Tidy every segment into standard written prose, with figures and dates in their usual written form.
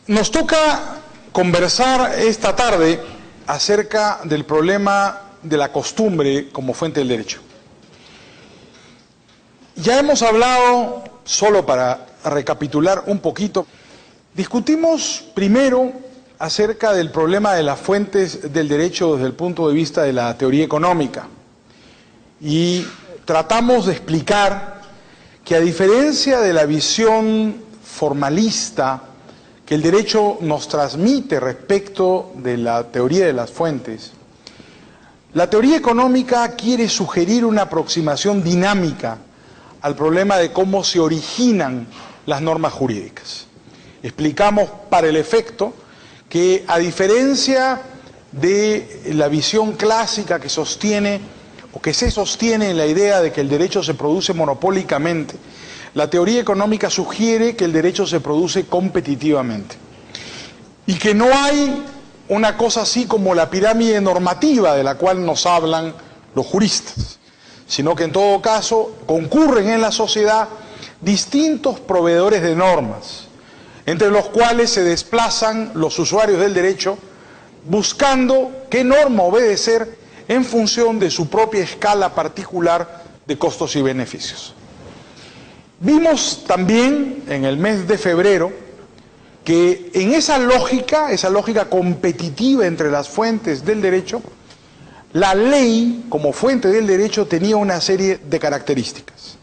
Nos toca conversar esta tarde acerca del problema de la costumbre como fuente del derecho. Ya hemos hablado, solo para recapitular un poquito, discutimos primero acerca del problema de las fuentes del derecho desde el punto de vista de la teoría económica y tratamos de explicar que, a diferencia de la visión formalista que el derecho nos transmite respecto de la teoría de las fuentes, la teoría económica quiere sugerir una aproximación dinámica al problema de cómo se originan las normas jurídicas. Explicamos para el efecto que, a diferencia de la visión clásica que sostiene o que se sostiene en la idea de que el derecho se produce monopólicamente, la teoría económica sugiere que el derecho se produce competitivamente y que no hay una cosa así como la pirámide normativa de la cual nos hablan los juristas, sino que en todo caso concurren en la sociedad distintos proveedores de normas, entre los cuales se desplazan los usuarios del derecho buscando qué norma obedecer en función de su propia escala particular de costos y beneficios. Vimos también en el mes de febrero que en esa lógica competitiva entre las fuentes del derecho, la ley como fuente del derecho tenía una serie de características.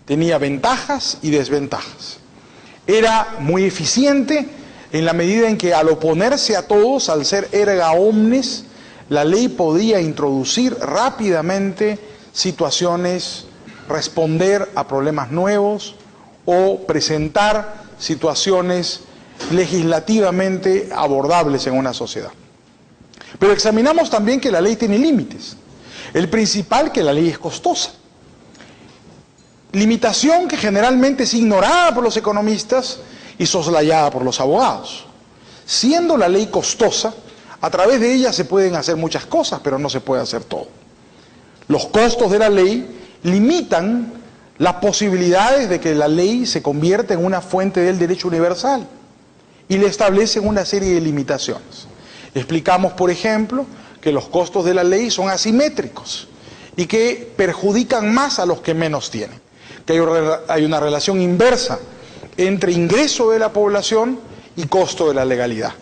Tenía ventajas y desventajas. Era muy eficiente en la medida en que, al oponerse a todos, al ser erga omnes, la ley podía introducir rápidamente situaciones, responder a problemas nuevos o presentar situaciones legislativamente abordables en una sociedad. Pero examinamos también que la ley tiene límites. El principal, que la ley es costosa. Limitación que generalmente es ignorada por los economistas y soslayada por los abogados. Siendo la ley costosa, a través de ella se pueden hacer muchas cosas, pero no se puede hacer todo. Los costos de la ley limitan las posibilidades de que la ley se convierta en una fuente del derecho universal y le establecen una serie de limitaciones. Explicamos, por ejemplo, que los costos de la ley son asimétricos y que perjudican más a los que menos tienen, que hay una relación inversa entre ingreso de la población y costo de la legalidad,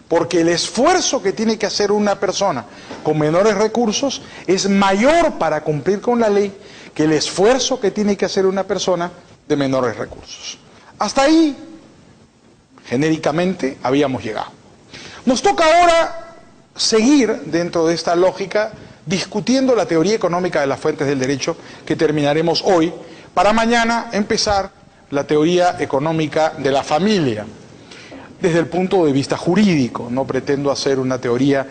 porque el esfuerzo que tiene que hacer una persona con menores recursos es mayor para cumplir con la ley que el esfuerzo que tiene que hacer una persona de menores recursos. Hasta ahí, genéricamente, habíamos llegado. Nos toca ahora seguir dentro de esta lógica discutiendo la teoría económica de las fuentes del derecho, que terminaremos hoy, para mañana empezar la teoría económica de la familia, desde el punto de vista jurídico. No pretendo hacer una teoría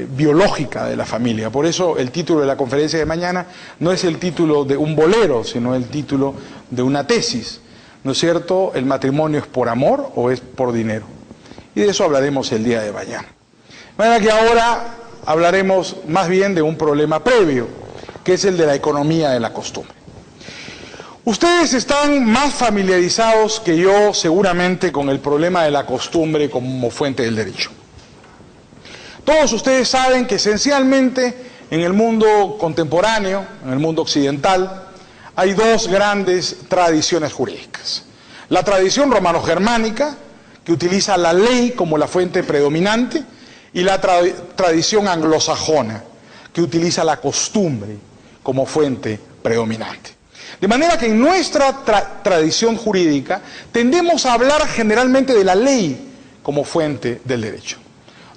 biológica de la familia. Por eso el título de la conferencia de mañana no es el título de un bolero, sino el título de una tesis. ¿No es cierto? ¿El matrimonio es por amor o es por dinero? Y de eso hablaremos el día de mañana. De manera que ahora hablaremos más bien de un problema previo, que es el de la economía de la costumbre. Ustedes están más familiarizados que yo seguramente con el problema de la costumbre como fuente del derecho. Todos ustedes saben que esencialmente en el mundo contemporáneo, en el mundo occidental, hay dos grandes tradiciones jurídicas. La tradición romano-germánica, que utiliza la ley como la fuente predominante, y la tradición anglosajona, que utiliza la costumbre como fuente predominante. De manera que en nuestra tradición jurídica tendemos a hablar generalmente de la ley como fuente del derecho.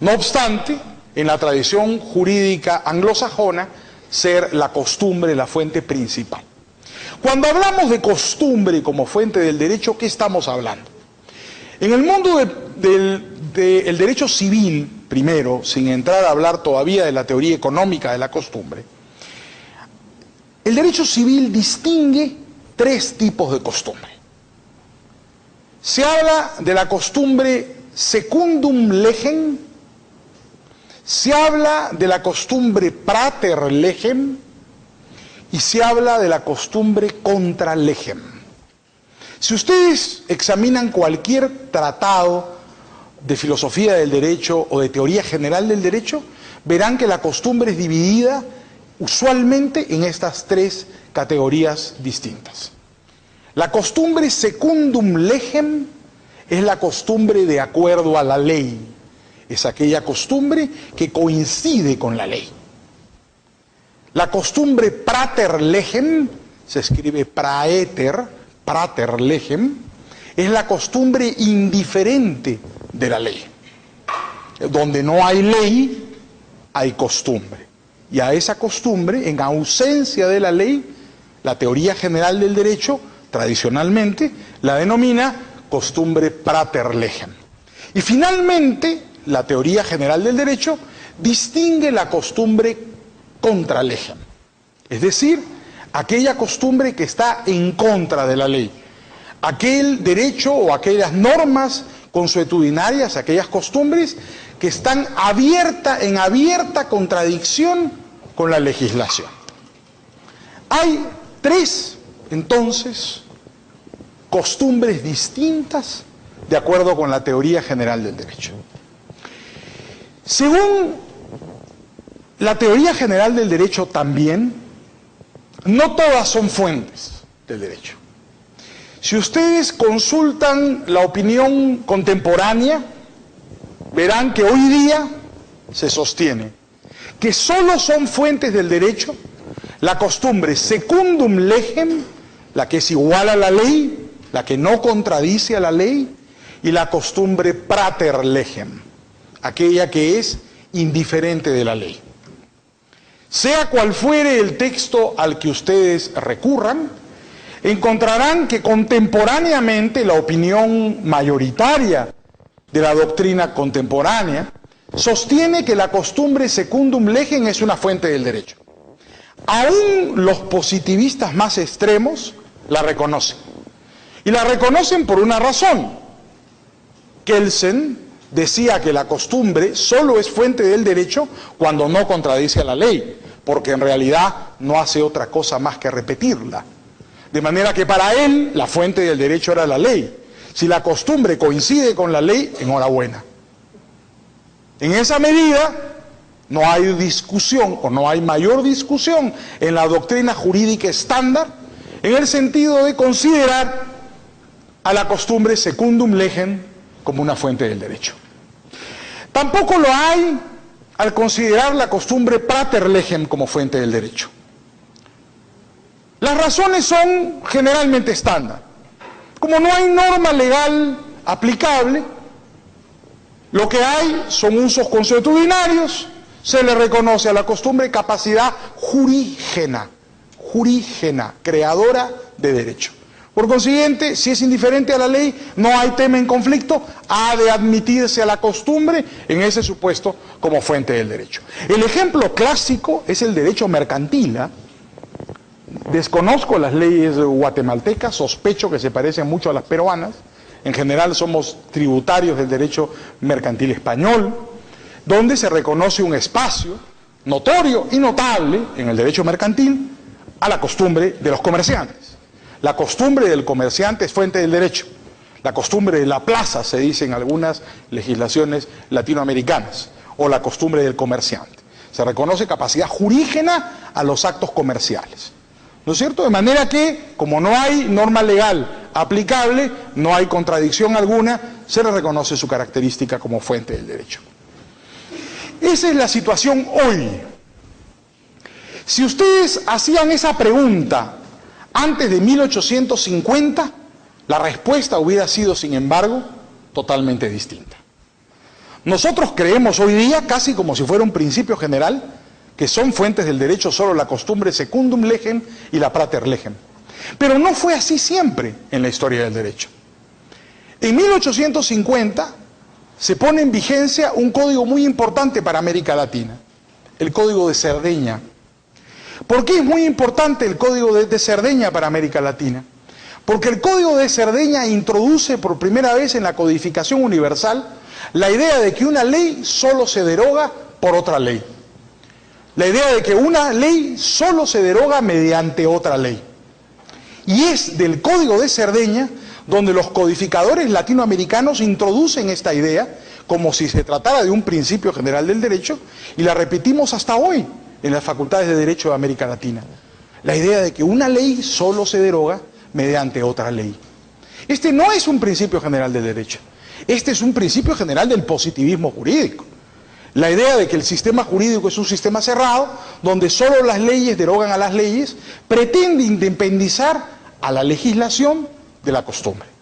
No obstante, en la tradición jurídica anglosajona, ser la costumbre la fuente principal. Cuando hablamos de costumbre como fuente del derecho, ¿qué estamos hablando? En el mundo del derecho civil, primero, sin entrar a hablar todavía de la teoría económica de la costumbre, el derecho civil distingue tres tipos de costumbre. Se habla de la costumbre secundum legem, se habla de la costumbre prater legem y se habla de la costumbre contra legem. Si ustedes examinan cualquier tratado de filosofía del derecho o de teoría general del derecho, verán que la costumbre es dividida usualmente en estas tres categorías distintas. La costumbre secundum legem es la costumbre de acuerdo a la ley. Es aquella costumbre que coincide con la ley. La costumbre prater legem, se escribe praeter, prater legem, es la costumbre indiferente de la ley. Donde no hay ley, hay costumbre. Y a esa costumbre, en ausencia de la ley, la teoría general del derecho, tradicionalmente, la denomina costumbre prater legem. Y finalmente, la teoría general del derecho distingue la costumbre contra legem. Es decir, aquella costumbre que está en contra de la ley. Aquel derecho o aquellas normas consuetudinarias, aquellas costumbres que están en abierta contradicción con la legislación. Hay tres, entonces, costumbres distintas de acuerdo con la teoría general del derecho. Según la teoría general del derecho también, no todas son fuentes del derecho. Si ustedes consultan la opinión contemporánea, verán que hoy día se sostiene que solo son fuentes del derecho la costumbre secundum legem, la que es igual a la ley, la que no contradice a la ley, y la costumbre prater legem, aquella que es indiferente de la ley. Sea cual fuere el texto al que ustedes recurran, encontrarán que contemporáneamente la opinión mayoritaria de la doctrina contemporánea sostiene que la costumbre secundum legem es una fuente del derecho. Aún los positivistas más extremos la reconocen. Y la reconocen por una razón. Kelsen decía que la costumbre solo es fuente del derecho cuando no contradice a la ley, porque en realidad no hace otra cosa más que repetirla. De manera que para él la fuente del derecho era la ley. Si la costumbre coincide con la ley, enhorabuena. En esa medida no hay discusión o no hay mayor discusión en la doctrina jurídica estándar en el sentido de considerar a la costumbre secundum legem como una fuente del derecho. Tampoco lo hay al considerar la costumbre prater legem como fuente del derecho. Las razones son generalmente estándar. Como no hay norma legal aplicable, lo que hay son usos consuetudinarios, se le reconoce a la costumbre capacidad jurígena, creadora de derecho. Por consiguiente, si es indiferente a la ley, no hay tema en conflicto, ha de admitirse a la costumbre en ese supuesto como fuente del derecho. El ejemplo clásico es el derecho mercantil. Desconozco las leyes guatemaltecas, sospecho que se parecen mucho a las peruanas. En general somos tributarios del derecho mercantil español, donde se reconoce un espacio notorio y notable en el derecho mercantil a la costumbre de los comerciantes. La costumbre del comerciante es fuente del derecho. La costumbre de la plaza, se dice en algunas legislaciones latinoamericanas, o la costumbre del comerciante. Se reconoce capacidad jurígena a los actos comerciales. ¿No es cierto? De manera que, como no hay norma legal aplicable, no hay contradicción alguna, se le reconoce su característica como fuente del derecho. Esa es la situación hoy. Si ustedes hacían esa pregunta antes de 1850, la respuesta hubiera sido, sin embargo, totalmente distinta. Nosotros creemos hoy día, casi como si fuera un principio general, que son fuentes del derecho solo la costumbre secundum legem y la prater legem. Pero no fue así siempre en la historia del derecho. En 1850 se pone en vigencia un código muy importante para América Latina, el Código de Cerdeña. ¿Por qué es muy importante el Código de Cerdeña para América Latina? Porque el Código de Cerdeña introduce por primera vez en la codificación universal la idea de que una ley solo se deroga por otra ley. La idea de que una ley solo se deroga mediante otra ley. Y es del Código de Cerdeña donde los codificadores latinoamericanos introducen esta idea como si se tratara de un principio general del derecho, y la repetimos hasta hoy en las facultades de Derecho de América Latina. La idea de que una ley solo se deroga mediante otra ley. Este no es un principio general del derecho, este es un principio general del positivismo jurídico. La idea de que el sistema jurídico es un sistema cerrado, donde solo las leyes derogan a las leyes, pretende independizar a la legislación de la costumbre.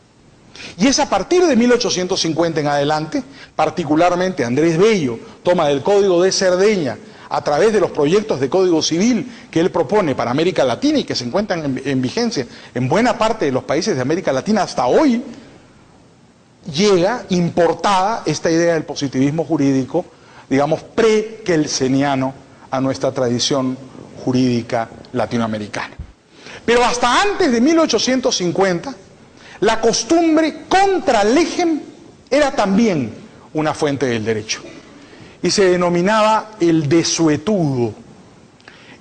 Y es a partir de 1850 en adelante, particularmente Andrés Bello toma del Código de Cerdeña, a través de los proyectos de Código Civil que él propone para América Latina y que se encuentran en vigencia en buena parte de los países de América Latina hasta hoy, llega importada esta idea del positivismo jurídico, digamos, pre-kelseniano a nuestra tradición jurídica latinoamericana. Pero hasta antes de 1850, la costumbre contra legem era también una fuente del derecho. Y se denominaba el desuetudo.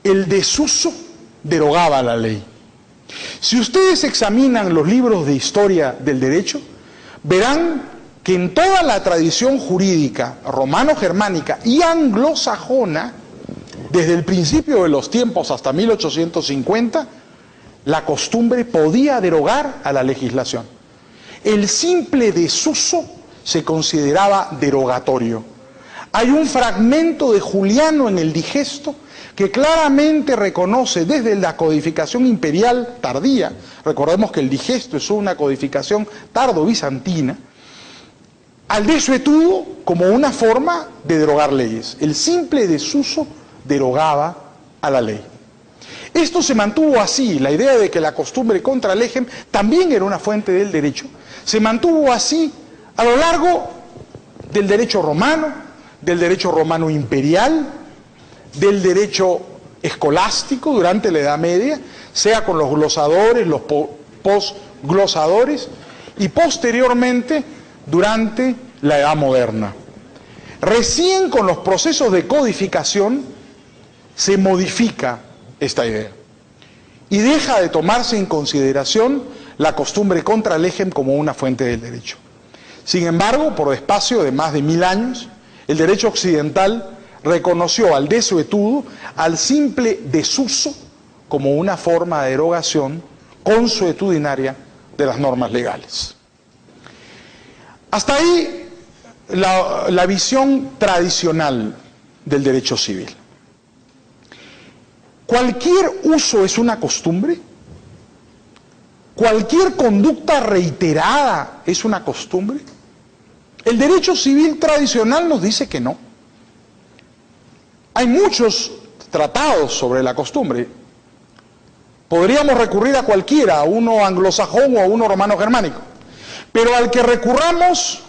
El desuso derogaba la ley. Si ustedes examinan los libros de historia del derecho, verán que en toda la tradición jurídica romano-germánica y anglosajona, desde el principio de los tiempos hasta 1850, la costumbre podía derogar a la legislación. El simple desuso se consideraba derogatorio. Hay un fragmento de Juliano en el Digesto que claramente reconoce desde la codificación imperial tardía, recordemos que el Digesto es una codificación tardo-bizantina, al desuetudo como una forma de derogar leyes. El simple desuso derogaba a la ley. Esto se mantuvo así, la idea de que la costumbre contra legem también era una fuente del derecho, se mantuvo así a lo largo del derecho romano, del derecho romano imperial, del derecho escolástico durante la Edad Media, sea con los glosadores, los posglosadores, y posteriormente durante la Edad Moderna. Recién con los procesos de codificación se modifica esta idea y deja de tomarse en consideración la costumbre contra legem como una fuente del derecho. Sin embargo, por espacio de más de 1000 años, el derecho occidental reconoció al desuetudo, al simple desuso, como una forma de derogación consuetudinaria de las normas legales. Hasta ahí la visión tradicional del derecho civil. ¿Cualquier uso es una costumbre? ¿Cualquier conducta reiterada es una costumbre? El derecho civil tradicional nos dice que no. Hay muchos tratados sobre la costumbre. Podríamos recurrir a cualquiera, a uno anglosajón o a uno romano-germánico. Pero al que recurramos,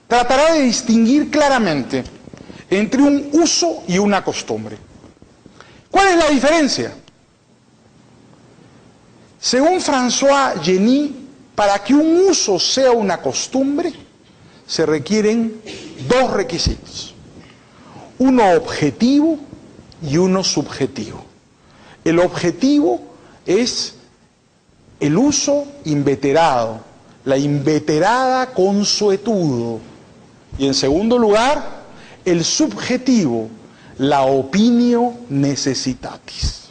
tratará de distinguir claramente entre un uso y una costumbre. ¿Cuál es la diferencia? Según François Genis, para que un uso sea una costumbre, se requieren dos requisitos, uno objetivo y uno subjetivo. El objetivo es el uso inveterado, la inveterada consuetudo, y en segundo lugar, el subjetivo, la opinio necessitatis.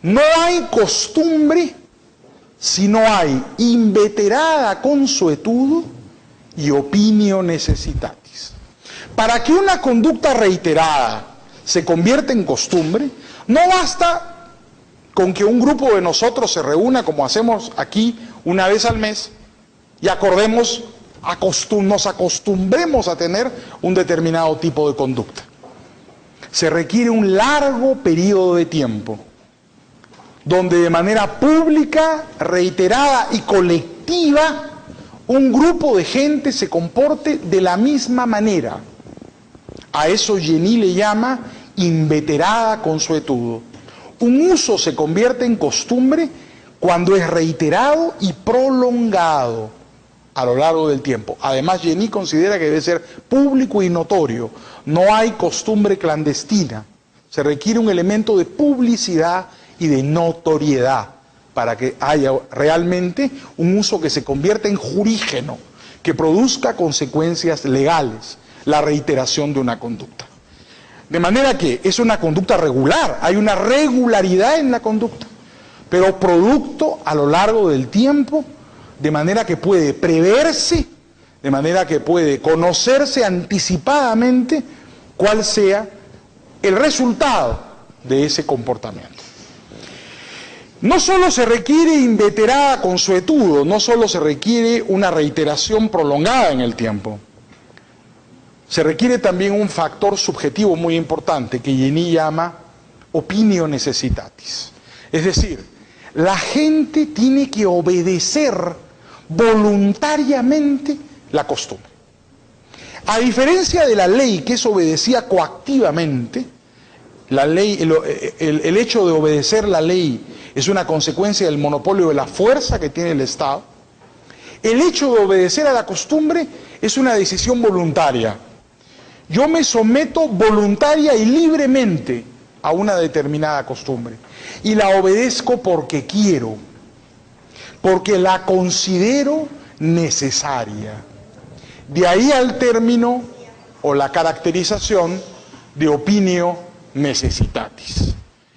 No hay costumbre si no hay inveterada consuetudo y opinio necessitatis. Para que una conducta reiterada se convierta en costumbre, no basta con que un grupo de nosotros se reúna como hacemos aquí una vez al mes y acordemos, nos acostumbremos a tener un determinado tipo de conducta. Se requiere un largo periodo de tiempo donde de manera pública, reiterada y colectiva, un grupo de gente se comporte de la misma manera. A eso Genis le llama inveterada consuetudo. Un uso se convierte en costumbre cuando es reiterado y prolongado a lo largo del tiempo. Además, Genis considera que debe ser público y notorio. No hay costumbre clandestina. Se requiere un elemento de publicidad y de notoriedad para que haya realmente un uso que se convierta en jurígeno, que produzca consecuencias legales, la reiteración de una conducta. De manera que es una conducta regular, hay una regularidad en la conducta, pero producto a lo largo del tiempo, de manera que puede preverse, de manera que puede conocerse anticipadamente cuál sea el resultado de ese comportamiento. No solo se requiere inveterada consuetudo, no solo se requiere una reiteración prolongada en el tiempo, se requiere también un factor subjetivo muy importante que Jenny llama opinio necessitatis. Es decir, la gente tiene que obedecer voluntariamente la costumbre. A diferencia de la ley, que es obedecida coactivamente, la ley, el hecho de obedecer la ley es una consecuencia del monopolio de la fuerza que tiene el Estado. El hecho de obedecer a la costumbre es una decisión voluntaria. Yo me someto voluntaria y libremente a una determinada costumbre y la obedezco porque quiero, porque la considero necesaria. De ahí al término o la caracterización de opinio necessitatis.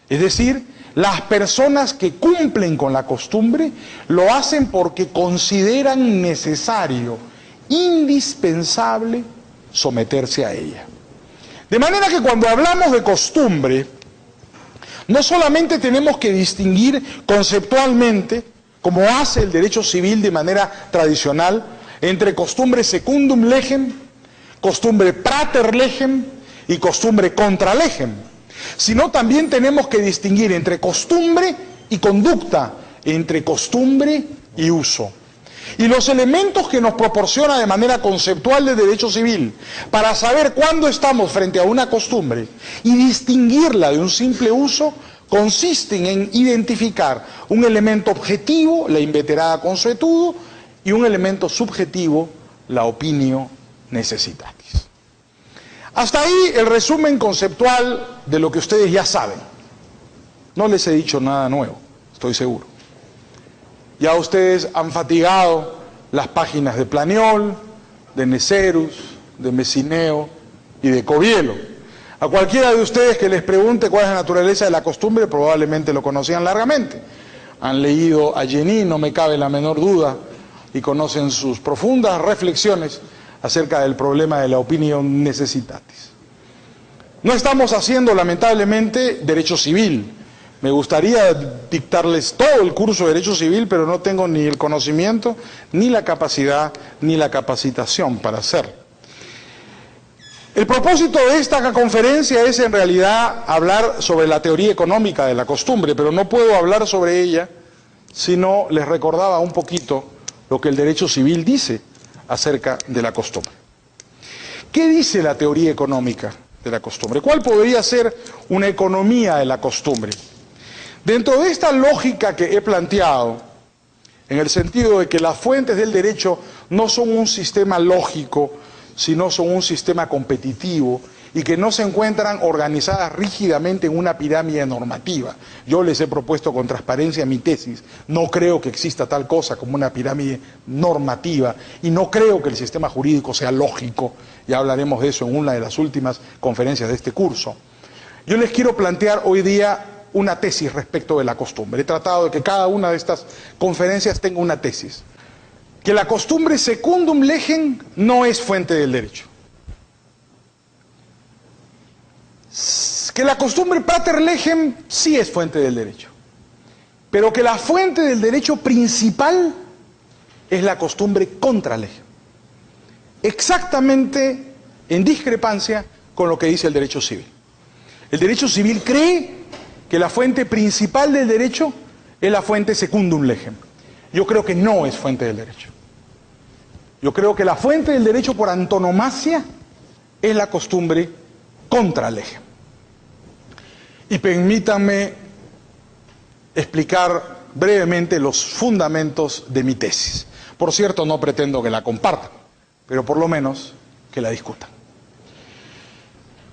Es decir, las personas que cumplen con la costumbre lo hacen porque consideran necesario, indispensable, someterse a ella. De manera que cuando hablamos de costumbre, no solamente tenemos que distinguir conceptualmente, como hace el derecho civil de manera tradicional, entre costumbre secundum legem, costumbre prater legem y costumbre contra legem, sino también tenemos que distinguir entre costumbre y conducta, entre costumbre y uso. Y los elementos que nos proporciona de manera conceptual el derecho civil para saber cuándo estamos frente a una costumbre y distinguirla de un simple uso consisten en identificar un elemento objetivo, la inveterada consuetudo, y un elemento subjetivo, la opinio necessitatis. Hasta ahí el resumen conceptual de lo que ustedes ya saben. No les he dicho nada nuevo, estoy seguro. Ya ustedes han fatigado las páginas de Planiol, de Necerus, de Messineo y de Covielo. A cualquiera de ustedes que les pregunte cuál es la naturaleza de la costumbre, probablemente lo conocían largamente. Han leído a Jenny, no me cabe la menor duda, y conocen sus profundas reflexiones acerca del problema de la opinión necessitatis. No estamos haciendo, lamentablemente, derecho civil. Me gustaría dictarles todo el curso de Derecho Civil, pero no tengo ni el conocimiento, ni la capacidad, ni la capacitación para hacerlo. El propósito de esta conferencia es en realidad hablar sobre la teoría económica de la costumbre, pero no puedo hablar sobre ella si no les recordaba un poquito lo que el Derecho Civil dice acerca de la costumbre. ¿Qué dice la teoría económica de la costumbre? ¿Cuál podría ser una economía de la costumbre? Dentro de esta lógica que he planteado, en el sentido de que las fuentes del derecho no son un sistema lógico, sino son un sistema competitivo y que no se encuentran organizadas rígidamente en una pirámide normativa. Yo les he propuesto con transparencia mi tesis. No creo que exista tal cosa como una pirámide normativa y no creo que el sistema jurídico sea lógico. Ya hablaremos de eso en una de las últimas conferencias de este curso. Yo les quiero plantear hoy día una tesis respecto de la costumbre. He tratado de que cada una de estas conferencias tenga una tesis. Que la costumbre secundum legem no es fuente del derecho. Que la costumbre pater legem sí es fuente del derecho. Pero que la fuente del derecho principal es la costumbre contra legem. Exactamente en discrepancia con lo que dice el derecho civil. El derecho civil cree que la fuente principal del derecho es la fuente secundum legem. Yo creo que no es fuente del derecho. Yo creo que la fuente del derecho por antonomasia es la costumbre contra legem. Y permítanme explicar brevemente los fundamentos de mi tesis. Por cierto, no pretendo que la compartan, pero por lo menos que la discutan.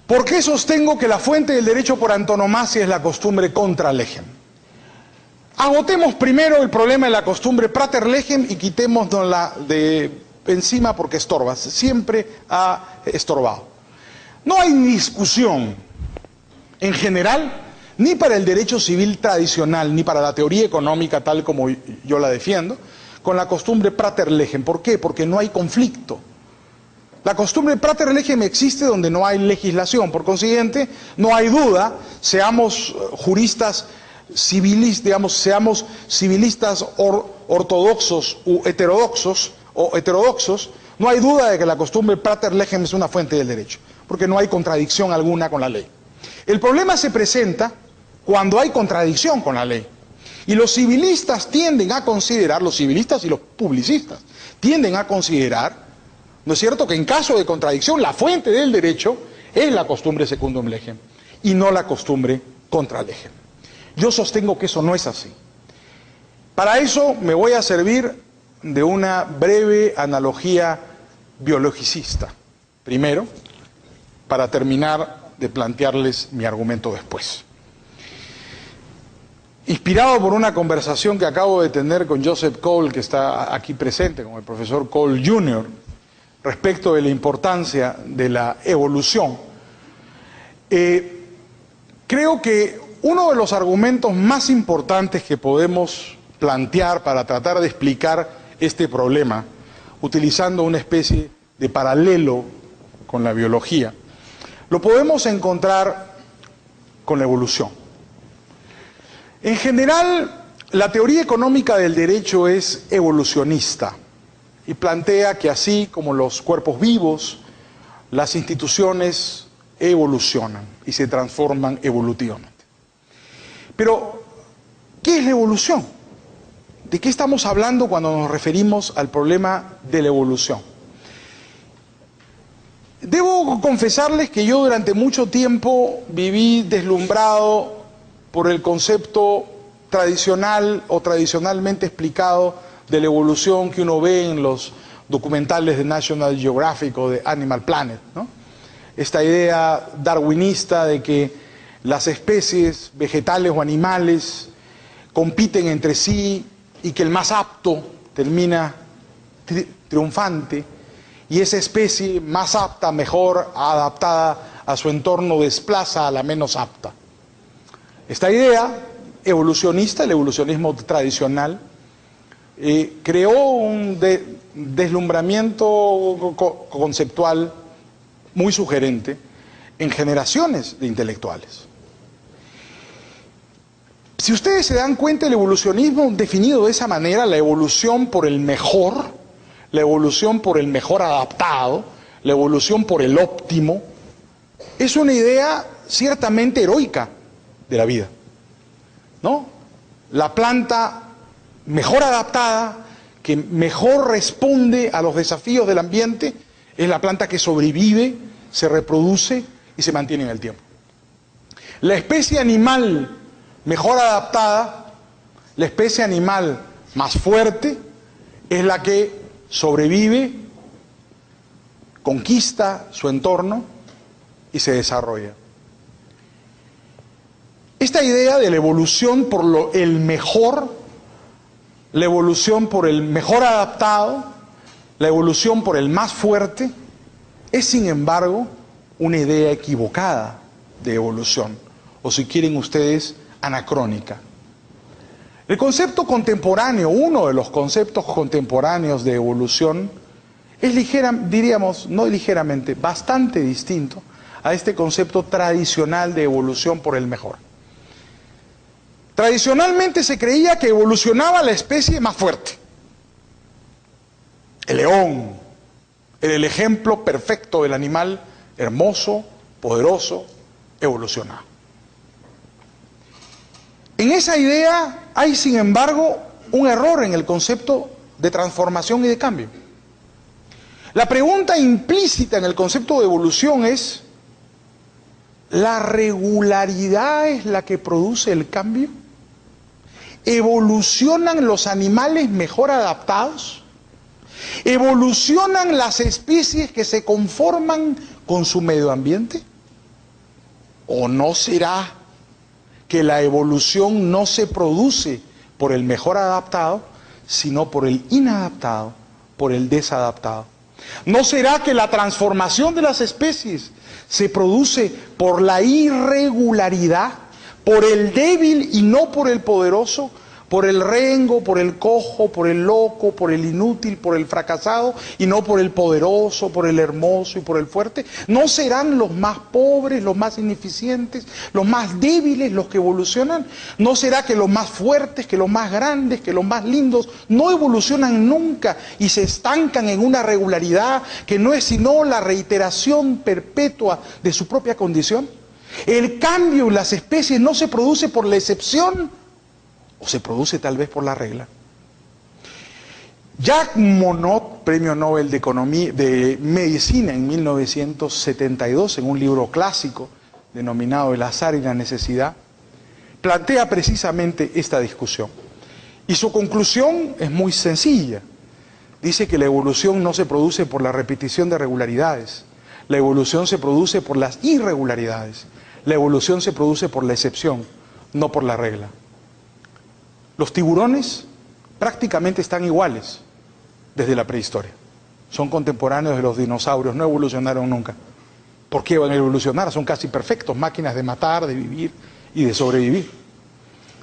¿Por qué sostengo que la fuente del derecho por antonomasia es la costumbre contra legem? Agotemos primero el problema de la costumbre Prater-Legem y quitémonosla de encima porque estorba, siempre ha estorbado. No hay discusión en general, ni para el derecho civil tradicional, ni para la teoría económica tal como yo la defiendo, con la costumbre Prater-Legem. ¿Por qué? Porque no hay conflicto. La costumbre Prater-Legem existe donde no hay legislación, por consiguiente, no hay duda, seamos juristas civilistas, digamos, seamos civilistas ortodoxos u heterodoxos, no hay duda de que la costumbre Prater-Legem es una fuente del derecho, porque no hay contradicción alguna con la ley. El problema se presenta cuando hay contradicción con la ley. Y los civilistas tienden a considerar, los civilistas y los publicistas, tienden a considerar, ¿no es cierto?, que en caso de contradicción la fuente del derecho es la costumbre secundum legem y no la costumbre contra legem. Yo sostengo que eso no es así. Para eso me voy a servir de una breve analogía biologicista. Primero, para terminar de plantearles mi argumento después. Inspirado por una conversación que acabo de tener con Joseph Cole, que está aquí presente, con el profesor Cole Jr., respecto de la importancia de la evolución, creo que uno de los argumentos más importantes que podemos plantear para tratar de explicar este problema, utilizando una especie de paralelo con la biología, lo podemos encontrar con la evolución. En general, la teoría económica del derecho es evolucionista y plantea que así como los cuerpos vivos, las instituciones evolucionan y se transforman evolutivamente. Pero, ¿qué es la evolución? ¿De qué estamos hablando cuando nos referimos al problema de la evolución? Debo confesarles que yo durante mucho tiempo viví deslumbrado por el concepto tradicional o tradicionalmente explicado de la evolución que uno ve en los documentales de National Geographic o de Animal Planet, ¿no? Esta idea darwinista de que las especies vegetales o animales compiten entre sí y que el más apto termina triunfante y esa especie más apta, mejor adaptada a su entorno desplaza a la menos apta. Esta idea evolucionista, el evolucionismo tradicional, creó un deslumbramiento conceptual muy sugerente en generaciones de intelectuales. Si ustedes se dan cuenta, el evolucionismo definido de esa manera, la evolución por el mejor adaptado, la evolución por el óptimo, es una idea ciertamente heroica de la vida, ¿no? La planta mejor adaptada, que mejor responde a los desafíos del ambiente, es la planta que sobrevive, se reproduce y se mantiene en el tiempo. La especie animal mejor adaptada, la especie animal más fuerte, es la que sobrevive, conquista su entorno y se desarrolla. Esta idea de la evolución por el mejor, la evolución por el mejor adaptado, la evolución por el más fuerte, es sin embargo una idea equivocada de evolución, o si quieren ustedes, anacrónica. El concepto contemporáneo, uno de los conceptos contemporáneos de evolución, es diríamos, no ligeramente, bastante distinto a este concepto tradicional de evolución por el mejor. Tradicionalmente se creía que evolucionaba la especie más fuerte. El león era el ejemplo perfecto del animal hermoso, poderoso, evolucionado. En esa idea hay, sin embargo, un error en el concepto de transformación y de cambio. La pregunta implícita en el concepto de evolución es: ¿la regularidad es la que produce el cambio? ¿Evolucionan los animales mejor adaptados? ¿Evolucionan las especies que se conforman con su medio ambiente? ¿O no será que la evolución no se produce por el mejor adaptado, sino por el inadaptado, por el desadaptado. ¿No será que la transformación de las especies se produce por la irregularidad, por el débil y no por el poderoso, por el rengo, por el cojo, por el loco, por el inútil, por el fracasado, y no por el poderoso, por el hermoso y por el fuerte? ¿No serán los más pobres, los más ineficientes, los más débiles los que evolucionan? ¿No será que los más fuertes, que los más grandes, que los más lindos no evolucionan nunca y se estancan en una regularidad que no es sino la reiteración perpetua de su propia condición? El cambio en las especies no se produce por la excepción, o se produce tal vez por la regla. Jacques Monod, premio Nobel de Medicina en 1972, en un libro clásico denominado El azar y la necesidad, plantea precisamente esta discusión. Y su conclusión es muy sencilla. Dice que la evolución no se produce por la repetición de regularidades. La evolución se produce por las irregularidades. La evolución se produce por la excepción, no por la regla. Los tiburones prácticamente están iguales desde la prehistoria. Son contemporáneos de los dinosaurios, no evolucionaron nunca. ¿Por qué van a evolucionar? Son casi perfectos, máquinas de matar, de vivir y de sobrevivir.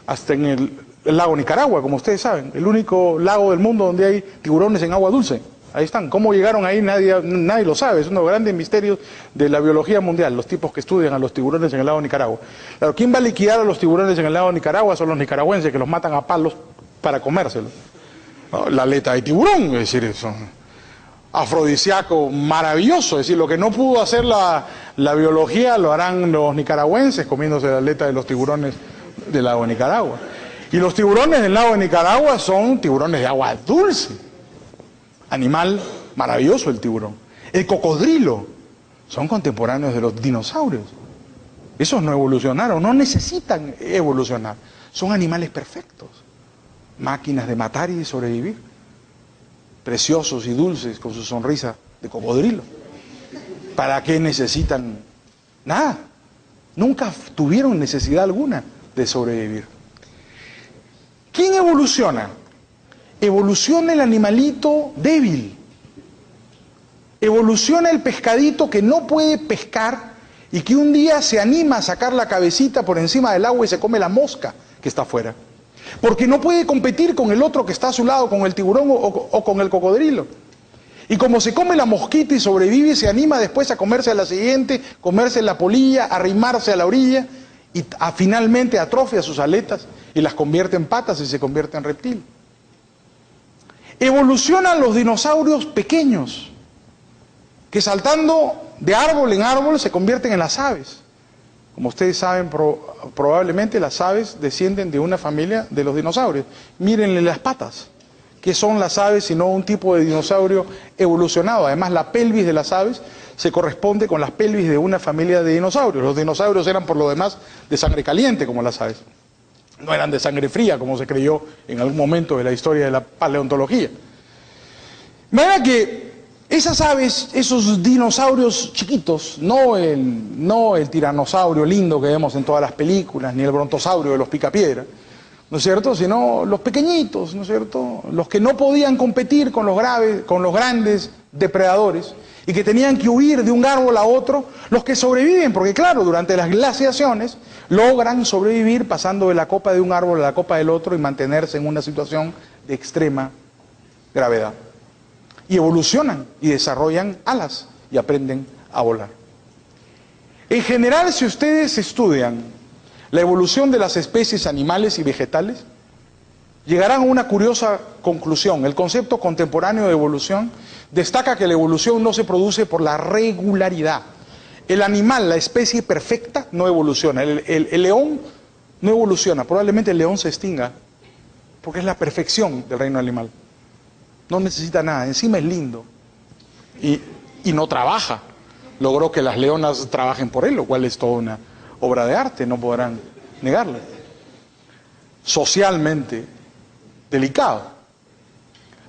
Hasta en el lago Nicaragua, como ustedes saben, el único lago del mundo donde hay tiburones en agua dulce. Ahí están. ¿Cómo llegaron ahí? Nadie lo sabe. Es uno de los grandes misterios de la biología mundial, los tipos que estudian a los tiburones en el lago Nicaragua. Claro, ¿quién va a liquidar a los tiburones en el lago Nicaragua? Son los nicaragüenses, que los matan a palos para comérselos. ¿No? La aleta de tiburón, es decir, es un afrodisíaco maravilloso. Es decir, lo que no pudo hacer la biología lo harán los nicaragüenses comiéndose la aleta de los tiburones del lago Nicaragua. Y los tiburones del lago de Nicaragua son tiburones de agua dulce. Animal maravilloso el tiburón. El cocodrilo, son contemporáneos de los dinosaurios. Esos no evolucionaron, no necesitan evolucionar. Son animales perfectos, máquinas de matar y de sobrevivir. Preciosos y dulces con su sonrisa de cocodrilo. ¿Para qué necesitan nada? Nunca tuvieron necesidad alguna de sobrevivir. ¿Quién evoluciona? Evoluciona el animalito débil. Evoluciona el pescadito que no puede pescar y que un día se anima a sacar la cabecita por encima del agua y se come la mosca que está afuera. Porque no puede competir con el otro que está a su lado, con el tiburón o con el cocodrilo. Y como se come la mosquita y sobrevive, se anima después a comerse a la siguiente, comerse la polilla, arrimarse a la orilla y finalmente atrofia sus aletas y las convierte en patas y se convierte en reptil. Evolucionan los dinosaurios pequeños, que saltando de árbol en árbol se convierten en las aves. Como ustedes saben, probablemente las aves descienden de una familia de los dinosaurios. Mírenle las patas. ¿Qué son las aves sino un tipo de dinosaurio evolucionado? Además, la pelvis de las aves se corresponde con las pelvis de una familia de dinosaurios. Los dinosaurios eran por lo demás de sangre caliente como las aves. No eran de sangre fría, como se creyó en algún momento de la historia de la paleontología. De manera que esas aves, esos dinosaurios chiquitos, no el tiranosaurio lindo que vemos en todas las películas, ni el brontosaurio de los picapiedra, ¿no es cierto?, sino los pequeñitos, ¿no es cierto?, los que no podían competir con los grandes depredadores y que tenían que huir de un árbol a otro, los que sobreviven, porque claro, durante las glaciaciones logran sobrevivir pasando de la copa de un árbol a la copa del otro y mantenerse en una situación de extrema gravedad. Y evolucionan y desarrollan alas y aprenden a volar. En general, si ustedes estudian la evolución de las especies animales y vegetales, llegarán a una curiosa conclusión. El concepto contemporáneo de evolución destaca que la evolución no se produce por la regularidad. El animal, la especie perfecta, no evoluciona. El león no evoluciona. Probablemente el león se extinga porque es la perfección del reino animal. No necesita nada. Encima es lindo. Y no trabaja. Logró que las leonas trabajen por él, lo cual es toda una obra de arte, no podrán negarlo. Socialmente delicado.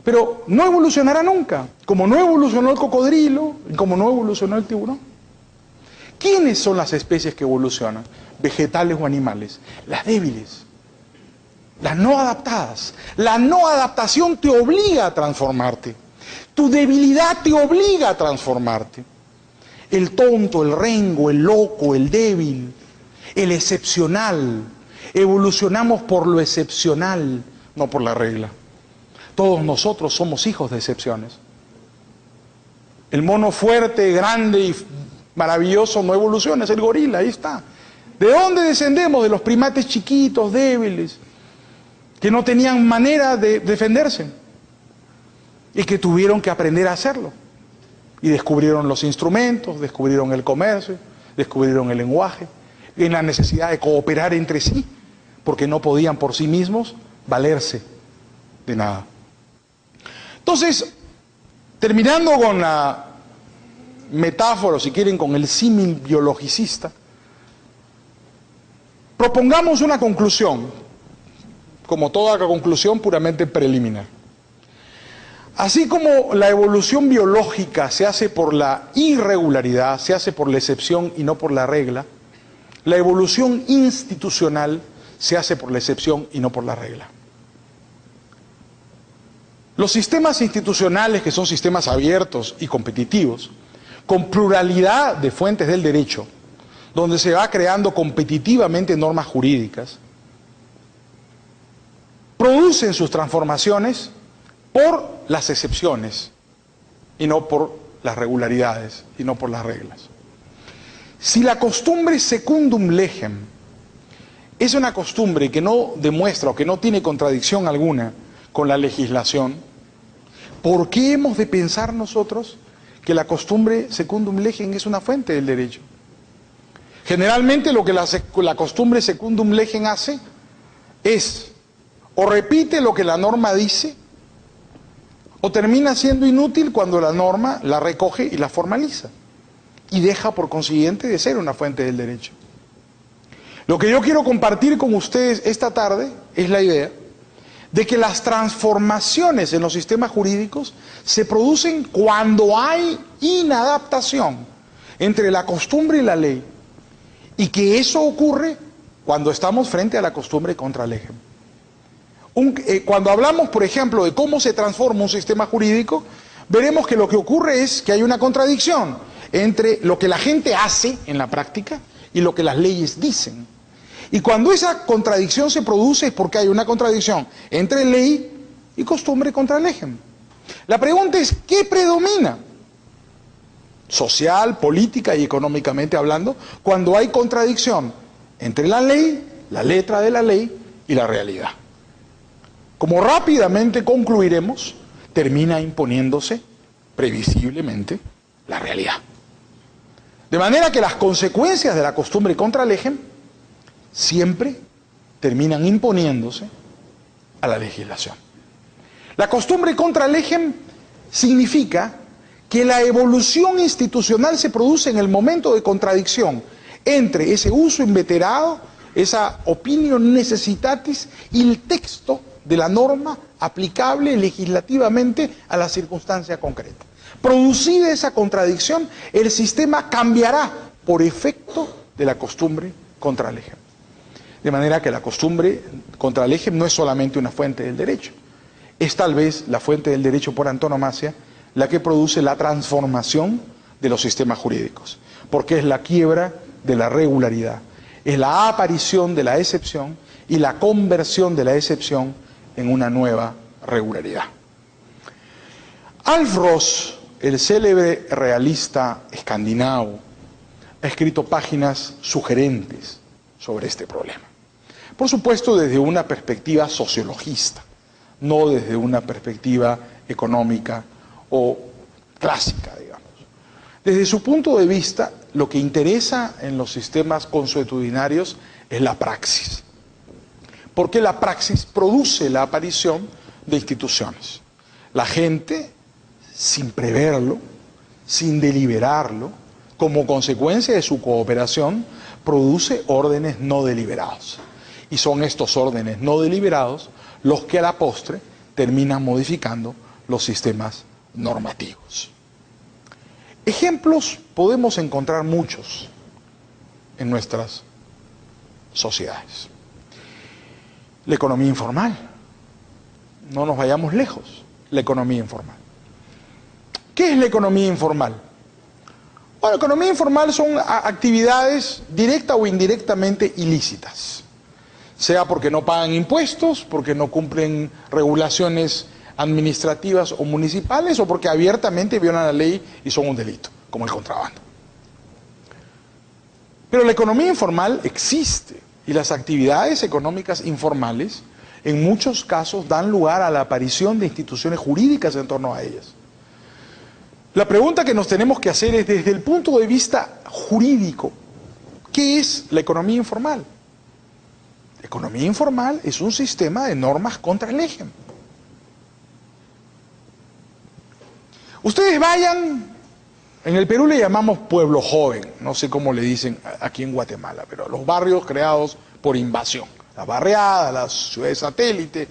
Pero no evolucionará nunca, como no evolucionó el cocodrilo y como no evolucionó el tiburón. ¿Quiénes son las especies que evolucionan? ¿Vegetales o animales? Las débiles. las no adaptadas. La no adaptación te obliga a transformarte. Tu debilidad te obliga a transformarte. El tonto, el rengo, el loco, el débil, el excepcional. Evolucionamos por lo excepcional, no por la regla. Todos nosotros somos hijos de excepciones. El mono fuerte, grande y maravilloso no evoluciona, es el gorila, ahí está. ¿De dónde descendemos? De los primates chiquitos, débiles, que no tenían manera de defenderse y que tuvieron que aprender a hacerlo. Y descubrieron los instrumentos, descubrieron el comercio, descubrieron el lenguaje, y la necesidad de cooperar entre sí, porque no podían por sí mismos valerse de nada. Entonces, terminando con la metáfora, si quieren, con el símil biologicista, propongamos una conclusión, como toda conclusión puramente preliminar. Así como la evolución biológica se hace por la irregularidad, se hace por la excepción y no por la regla, la evolución institucional se hace por la excepción y no por la regla. Los sistemas institucionales, que son sistemas abiertos y competitivos, con pluralidad de fuentes del derecho, donde se va creando competitivamente normas jurídicas, producen sus transformaciones por las excepciones y no por las regularidades y no por las reglas. Si la costumbre secundum legem es una costumbre que no demuestra o que no tiene contradicción alguna con la legislación, ¿por qué hemos de pensar nosotros que la costumbre secundum legem es una fuente del derecho? Generalmente lo que la costumbre secundum legem hace es o repite lo que la norma dice o termina siendo inútil cuando la norma la recoge y la formaliza y deja por consiguiente de ser una fuente del derecho. Lo que yo quiero compartir con ustedes esta tarde es la idea de que las transformaciones en los sistemas jurídicos se producen cuando hay inadaptación entre la costumbre y la ley, y que eso ocurre cuando estamos frente a la costumbre contra legem. Cuando hablamos, por ejemplo, de cómo se transforma un sistema jurídico, veremos que lo que ocurre es que hay una contradicción entre lo que la gente hace en la práctica y lo que las leyes dicen. Y cuando esa contradicción se produce es porque hay una contradicción entre ley y costumbre contra legem. La pregunta es, ¿qué predomina? Social, política y económicamente hablando, cuando hay contradicción entre la ley, la letra de la ley y la realidad. Como rápidamente concluiremos, termina imponiéndose previsiblemente la realidad. De manera que las consecuencias de la costumbre contra legem siempre terminan imponiéndose a la legislación. La costumbre contra legem significa que la evolución institucional se produce en el momento de contradicción entre ese uso inveterado, esa opinión necessitatis y el texto de la norma aplicable legislativamente a la circunstancia concreta. Producida esa contradicción, el sistema cambiará por efecto de la costumbre contra legem. De manera que la costumbre contra legem no es solamente una fuente del derecho, es tal vez la fuente del derecho por antonomasia la que produce la transformación de los sistemas jurídicos, porque es la quiebra de la regularidad, es la aparición de la excepción y la conversión de la excepción en una nueva regularidad. Alf Ross, el célebre realista escandinavo, ha escrito páginas sugerentes sobre este problema. Por supuesto, desde una perspectiva sociologista, no desde una perspectiva económica o clásica, digamos. Desde su punto de vista, lo que interesa en los sistemas consuetudinarios es la praxis, porque la praxis produce la aparición de instituciones. La gente, sin preverlo, sin deliberarlo, como consecuencia de su cooperación, produce órdenes no deliberados. Y son estos órdenes no deliberados los que a la postre terminan modificando los sistemas normativos. Ejemplos podemos encontrar muchos en nuestras sociedades. La economía informal. No nos vayamos lejos. La economía informal. ¿Qué es la economía informal? Bueno, la economía informal son actividades directa o indirectamente ilícitas. Sea porque no pagan impuestos, porque no cumplen regulaciones administrativas o municipales, o porque abiertamente violan la ley y son un delito, como el contrabando. Pero la economía informal existe, y las actividades económicas informales en muchos casos dan lugar a la aparición de instituciones jurídicas en torno a ellas. La pregunta que nos tenemos que hacer es, desde el punto de vista jurídico, ¿qué es la economía informal? La economía informal es un sistema de normas contra el régimen. Ustedes vayan, en el Perú le llamamos pueblo joven, no sé cómo le dicen aquí en Guatemala, pero los barrios creados por invasión, las barriadas, las ciudades satélite,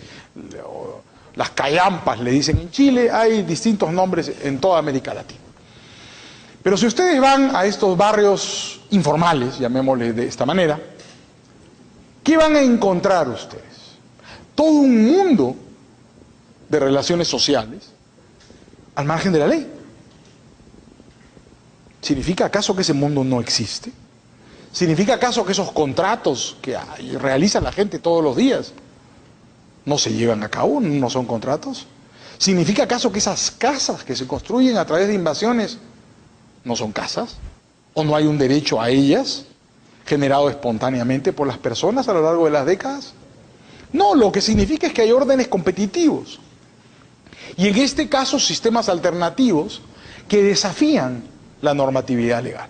las callampas le dicen en Chile, hay distintos nombres en toda América Latina. Pero si ustedes van a estos barrios informales, llamémosles de esta manera, ¿qué van a encontrar ustedes? Todo un mundo de relaciones sociales al margen de la ley. ¿Significa acaso que ese mundo no existe? ¿Significa acaso que esos contratos que realiza la gente todos los días no se llevan a cabo, no son contratos? ¿Significa acaso que esas casas que se construyen a través de invasiones no son casas? ¿O no hay un derecho a ellas generado espontáneamente por las personas a lo largo de las décadas? No, lo que significa es que hay órdenes competitivos. Y en este caso sistemas alternativos que desafían la normatividad legal.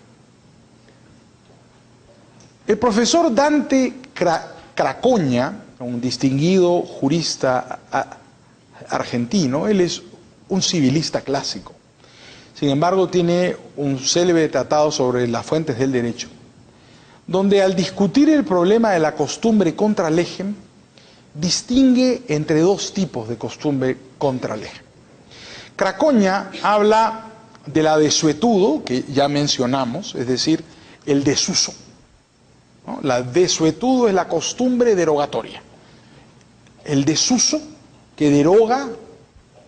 El profesor Dante Cracoña, un distinguido jurista argentino, él es un civilista clásico. Sin embargo, tiene un célebre tratado sobre las fuentes del derecho, donde al discutir el problema de la costumbre contra legem, distingue entre dos tipos de costumbre contra legem. Cracoña habla de la desuetudo, que ya mencionamos, es decir, el desuso, ¿no? La desuetudo es la costumbre derogatoria. El desuso que deroga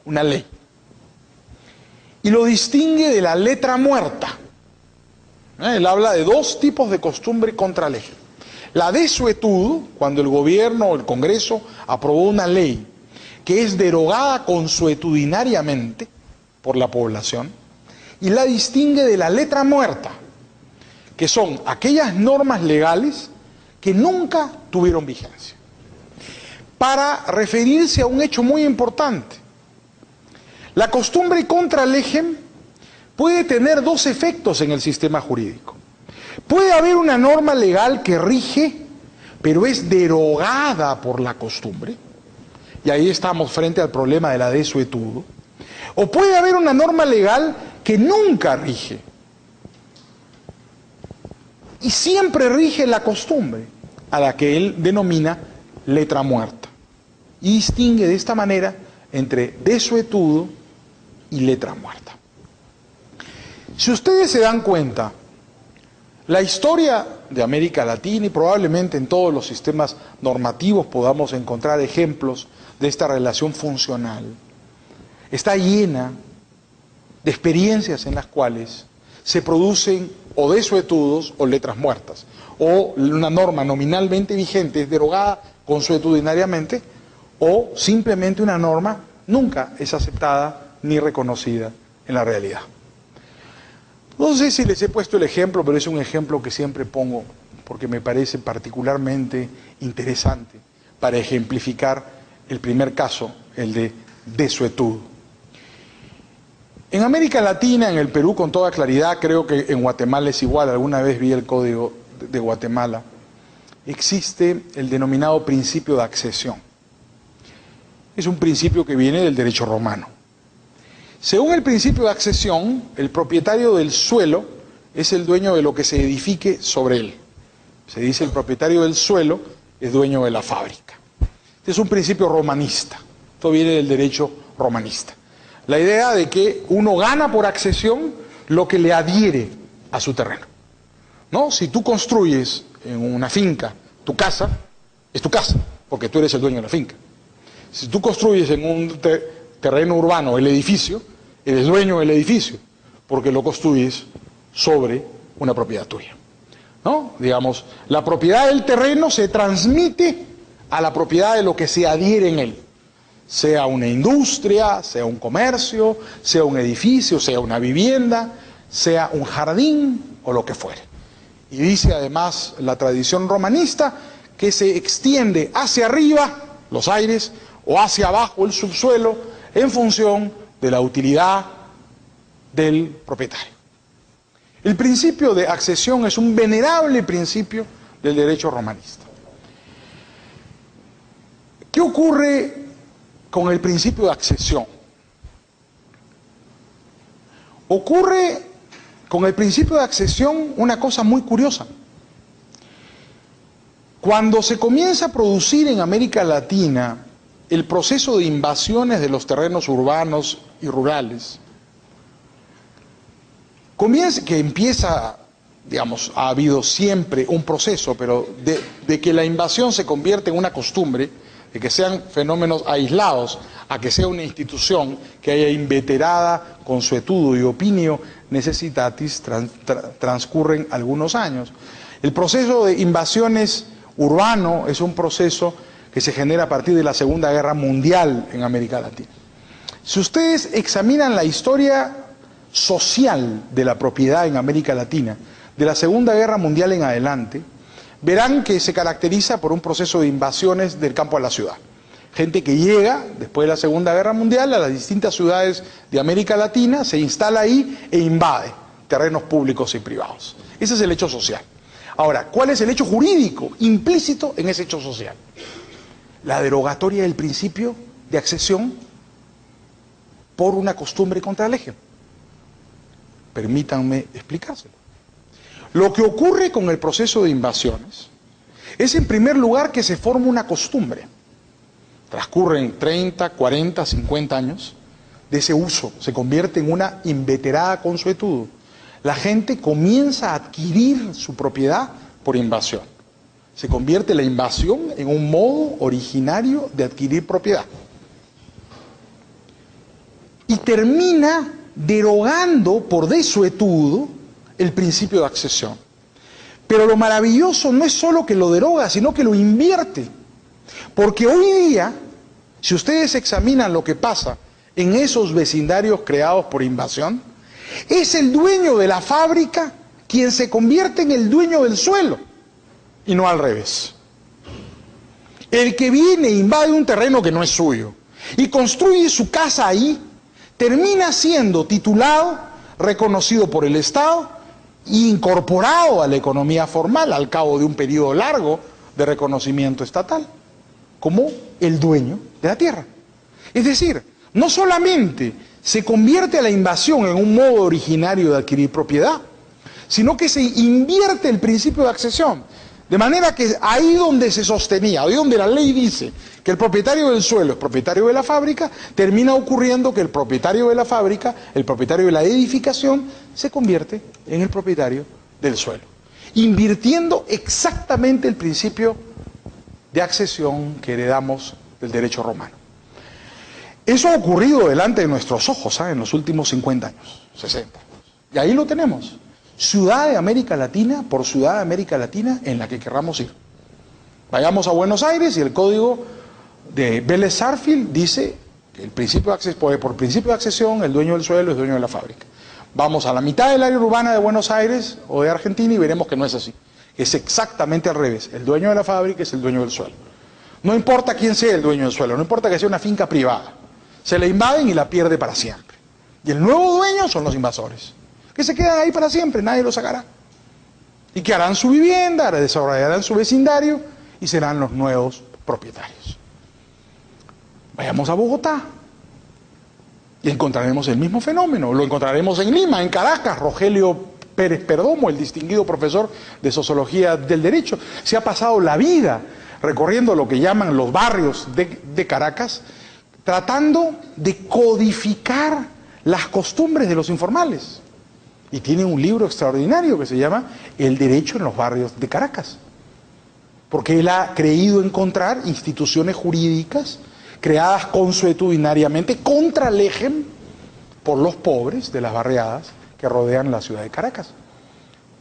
una ley. Y lo distingue de la letra muerta. Él habla de dos tipos de costumbre contra ley. La desuetudo, cuando el gobierno o el Congreso aprobó una ley que es derogada consuetudinariamente por la población, y la distingue de la letra muerta, que son aquellas normas legales que nunca tuvieron vigencia. Para referirse a un hecho muy importante, la costumbre contra legem puede tener dos efectos en el sistema jurídico. Puede haber una norma legal que rige, pero es derogada por la costumbre, y ahí estamos frente al problema de la desuetudo. O puede haber una norma legal que nunca rige, y siempre rige la costumbre, a la que él denomina letra muerta, y distingue de esta manera entre desuetudo y letra muerta. Si ustedes se dan cuenta, la historia de América Latina, y probablemente en todos los sistemas normativos podamos encontrar ejemplos de esta relación funcional, está llena de experiencias en las cuales se producen o desuetudos o letras muertas, o una norma nominalmente vigente es derogada consuetudinariamente, o simplemente una norma nunca es aceptada ni reconocida en la realidad. No sé si les he puesto el ejemplo, pero es un ejemplo que siempre pongo porque me parece particularmente interesante para ejemplificar el primer caso, el de desuetudo. En América Latina, en el Perú con toda claridad, creo que en Guatemala es igual, alguna vez vi el Código de Guatemala, existe el denominado principio de accesión. Es un principio que viene del derecho romano. Según el principio de accesión, el propietario del suelo es el dueño de lo que se edifique sobre él. Se dice el propietario del suelo es dueño de la fábrica. Este es un principio romanista. Esto viene del derecho romanista. La idea de que uno gana por accesión lo que le adhiere a su terreno. ¿No? Si tú construyes en una finca tu casa, es tu casa. porque tú eres el dueño de la finca. Si tú construyes en un terreno urbano el edificio, eres dueño del edificio, porque lo construyes sobre una propiedad tuya, ¿no? Digamos, la propiedad del terreno se transmite a la propiedad de lo que se adhiere en él, sea una industria, sea un comercio, sea un edificio, sea una vivienda, sea un jardín o lo que fuere. Y dice además la tradición romanista que se extiende hacia arriba los aires o hacia abajo el subsuelo en función de la utilidad del propietario. El principio de accesión es un venerable principio del derecho romanista. ¿Qué ocurre con el principio de accesión? Ocurre con el principio de accesión una cosa muy curiosa. Cuando se comienza a producir en América Latina el proceso de invasiones de los terrenos urbanos y rurales, digamos, ha habido siempre un proceso, pero de que la invasión se convierte en una costumbre, de que sean fenómenos aislados, a que sea una institución que haya inveterada consuetudo y opinio necessitatis, transcurren algunos años. El proceso de invasiones urbano es un proceso que se genera a partir de la Segunda Guerra Mundial en América Latina. Si ustedes examinan la historia social de la propiedad en América Latina, de la Segunda Guerra Mundial en adelante, verán que se caracteriza por un proceso de invasiones del campo a la ciudad. Gente que llega, después de la Segunda Guerra Mundial, a las distintas ciudades de América Latina, se instala ahí e invade terrenos públicos y privados. Ese es el hecho social. Ahora, ¿cuál es el hecho jurídico implícito en ese hecho social? La derogatoria del principio de accesión por una costumbre contra el eje. Permítanme explicárselo. Lo que ocurre con el proceso de invasiones es, en primer lugar, que se forma una costumbre. Transcurren 30, 40, 50 años de ese uso, se convierte en una inveterada consuetudo. La gente comienza a adquirir su propiedad por invasión. Se convierte la invasión en un modo originario de adquirir propiedad. Y termina derogando por desuetudo el principio de accesión. Pero lo maravilloso no es solo que lo deroga, sino que lo invierte. Porque hoy día, si ustedes examinan lo que pasa en esos vecindarios creados por invasión, es el dueño de la fábrica quien se convierte en el dueño del suelo, y no al revés. El que viene e invade un terreno que no es suyo y construye su casa ahí, termina siendo titulado, reconocido por el Estado e incorporado a la economía formal al cabo de un periodo largo de reconocimiento estatal, como el dueño de la tierra. Es decir, no solamente se convierte a la invasión en un modo originario de adquirir propiedad, sino que se invierte el principio de accesión. De manera que ahí donde se sostenía, ahí donde la ley dice que el propietario del suelo es propietario de la fábrica, termina ocurriendo que el propietario de la fábrica, el propietario de la edificación, se convierte en el propietario del suelo, invirtiendo exactamente el principio de accesión que heredamos del derecho romano. Eso ha ocurrido delante de nuestros ojos, en los últimos 50 años, 60 años. Y ahí lo tenemos. Ciudad de América Latina por ciudad de América Latina en la que querramos ir. Vayamos a Buenos Aires y el código de Vélez-Sarsfield dice que el principio de accesión, por principio de accesión, el dueño del suelo es dueño de la fábrica. Vamos a la mitad del área urbana de Buenos Aires o de Argentina y veremos que no es así. Es exactamente al revés. El dueño de la fábrica es el dueño del suelo. No importa quién sea el dueño del suelo, no importa que sea una finca privada. Se la invaden y la pierde para siempre. Y el nuevo dueño son los invasores, que se quedan ahí para siempre, nadie los sacará. Y que harán su vivienda, desarrollarán su vecindario y serán los nuevos propietarios. Vayamos a Bogotá y encontraremos el mismo fenómeno. Lo encontraremos en Lima, en Caracas. Rogelio Pérez Perdomo, el distinguido profesor de Sociología del Derecho, se ha pasado la vida recorriendo lo que llaman los barrios de Caracas, tratando de codificar las costumbres de los informales. Y tiene un libro extraordinario que se llama El derecho en los barrios de Caracas. porque él ha creído encontrar instituciones jurídicas creadas consuetudinariamente contra legem por los pobres de las barriadas que rodean la ciudad de Caracas.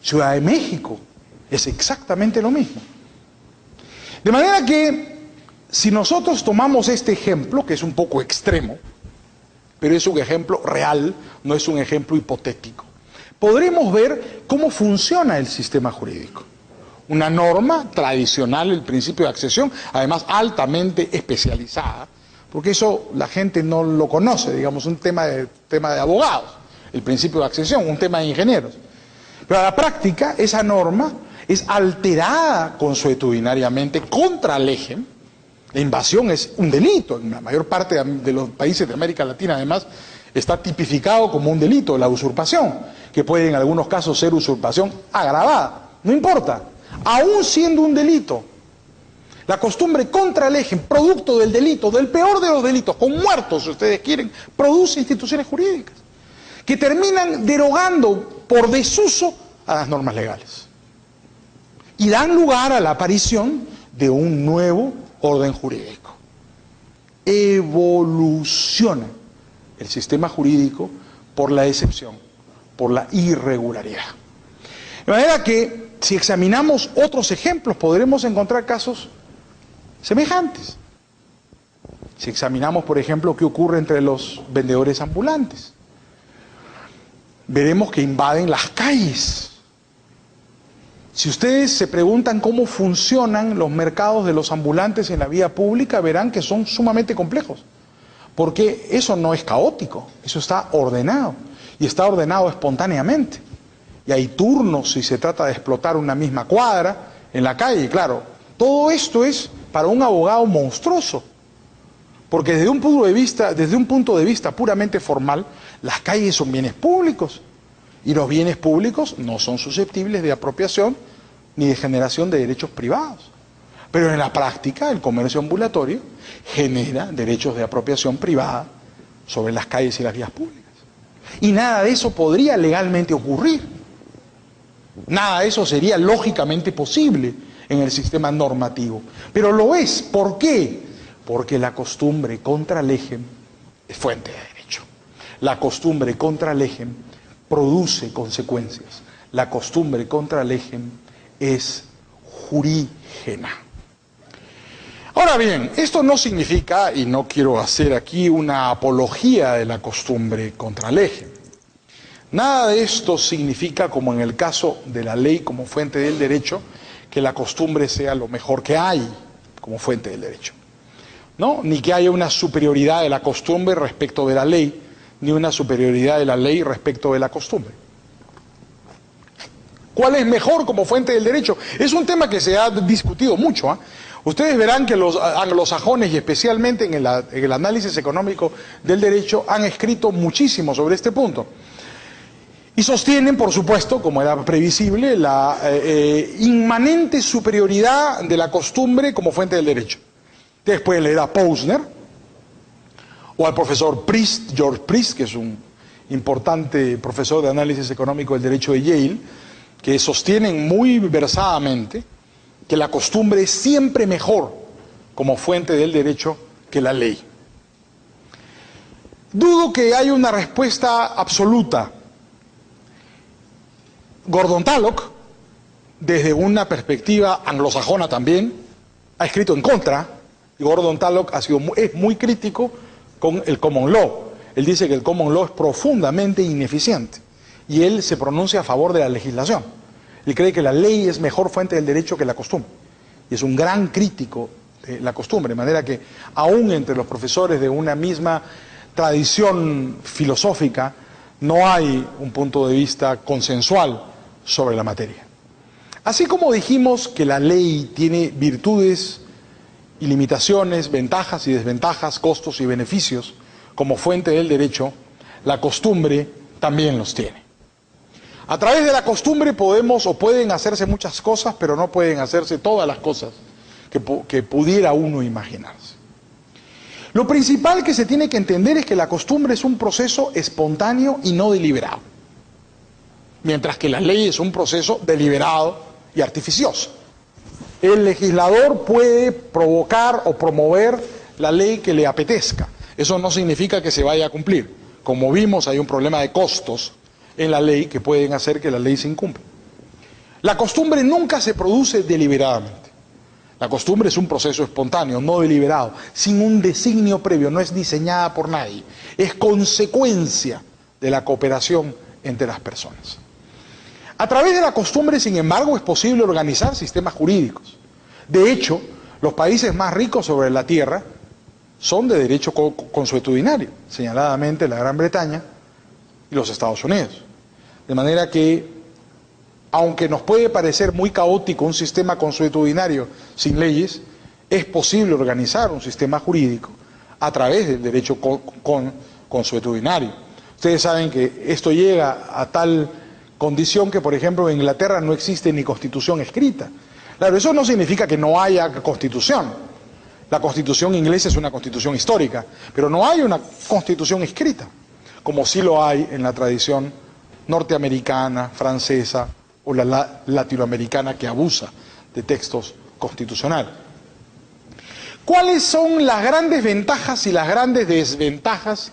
Ciudad de México es exactamente lo mismo. De manera que, si nosotros tomamos este ejemplo, que es un poco extremo, pero es un ejemplo real, no es un ejemplo hipotético, podremos ver cómo funciona el sistema jurídico. Una norma tradicional, el principio de accesión, además altamente especializada, porque eso la gente no lo conoce, digamos, un tema de abogados, el principio de accesión, un tema de ingenieros. Pero a la práctica, esa norma es alterada consuetudinariamente contra legem. La invasión es un delito, en la mayor parte de los países de América Latina, además, está tipificado como un delito, la usurpación, que puede en algunos casos ser usurpación agravada, no importa. Aún siendo un delito, la costumbre contra legem, producto del delito, del peor de los delitos, con muertos, si ustedes quieren, produce instituciones jurídicas que terminan derogando por desuso a las normas legales y dan lugar a la aparición de un nuevo orden jurídico. Evoluciona el sistema jurídico por la excepción, por la irregularidad. De manera que, si examinamos otros ejemplos, podremos encontrar casos semejantes. Si examinamos, por ejemplo, qué ocurre entre los vendedores ambulantes, veremos que invaden las calles. Si ustedes se preguntan cómo funcionan los mercados de los ambulantes en la vía pública, verán que son sumamente complejos, porque eso no es caótico, eso está ordenado, y está ordenado espontáneamente. Y hay turnos si se trata de explotar una misma cuadra en la calle, claro. Todo esto es para un abogado monstruoso, porque desde un punto de vista puramente formal, las calles son bienes públicos, y los bienes públicos no son susceptibles de apropiación ni de generación de derechos privados. Pero en la práctica, el comercio ambulatorio genera derechos de apropiación privada sobre las calles y las vías públicas. Y nada de eso podría legalmente ocurrir. Nada de eso sería lógicamente posible en el sistema normativo. Pero lo es. ¿Por qué? Porque la costumbre contra legem es fuente de derecho. La costumbre contra legem produce consecuencias. La costumbre contra legem es jurígena. Ahora bien, esto no significa, y no quiero hacer aquí una apología de la costumbre contra legem, nada de esto significa, como en el caso de la ley como fuente del derecho, que la costumbre sea lo mejor que hay como fuente del derecho, ¿no? Ni que haya una superioridad de la costumbre respecto de la ley, ni una superioridad de la ley respecto de la costumbre. ¿Cuál es mejor como fuente del derecho? Es un tema que se ha discutido mucho, ¿eh? Ustedes verán que los anglosajones, y especialmente en el análisis económico del derecho, han escrito muchísimo sobre este punto. Y sostienen, por supuesto, como era previsible, la inmanente superioridad de la costumbre como fuente del derecho. Ustedes pueden leer a Posner, o al profesor Priest, George Priest, que es un importante profesor de análisis económico del derecho de Yale, que sostienen muy versadamente que la costumbre es siempre mejor como fuente del derecho que la ley. Dudo que haya una respuesta absoluta. Gordon Tullock, desde una perspectiva anglosajona también, ha escrito en contra, y Gordon Tullock es muy crítico con el common law. Él dice que el common law es profundamente ineficiente, y él se pronuncia a favor de la legislación. Él cree que la ley es mejor fuente del derecho que la costumbre, y es un gran crítico de la costumbre, de manera que aún entre los profesores de una misma tradición filosófica no hay un punto de vista consensual sobre la materia. Así como dijimos que la ley tiene virtudes y limitaciones, ventajas y desventajas, costos y beneficios como fuente del derecho, la costumbre también los tiene. A través de la costumbre podemos o pueden hacerse muchas cosas, pero no pueden hacerse todas las cosas que pudiera uno imaginarse. Lo principal que se tiene que entender es que la costumbre es un proceso espontáneo y no deliberado, mientras que la ley es un proceso deliberado y artificioso. El legislador puede provocar o promover la ley que le apetezca. Eso no significa que se vaya a cumplir. Como vimos, hay un problema de costos en la ley que pueden hacer que la ley se incumpla. La costumbre nunca se produce deliberadamente. La costumbre es un proceso espontáneo, no deliberado, sin un designio previo, no es diseñada por nadie. Es consecuencia de la cooperación entre las personas. A través de la costumbre, sin embargo, es posible organizar sistemas jurídicos. De hecho, los países más ricos sobre la tierra son de derecho consuetudinario, señaladamente la Gran Bretaña y los Estados Unidos. De manera que, aunque nos puede parecer muy caótico un sistema consuetudinario sin leyes, es posible organizar un sistema jurídico a través del derecho consuetudinario. Ustedes saben que esto llega a tal condición que, por ejemplo, en Inglaterra no existe ni constitución escrita. Claro, eso no significa que no haya constitución. La constitución inglesa es una constitución histórica, pero no hay una constitución escrita, como sí lo hay en la tradición norteamericana, francesa o la latinoamericana, que abusa de textos constitucionales. ¿Cuáles son las grandes ventajas y las grandes desventajas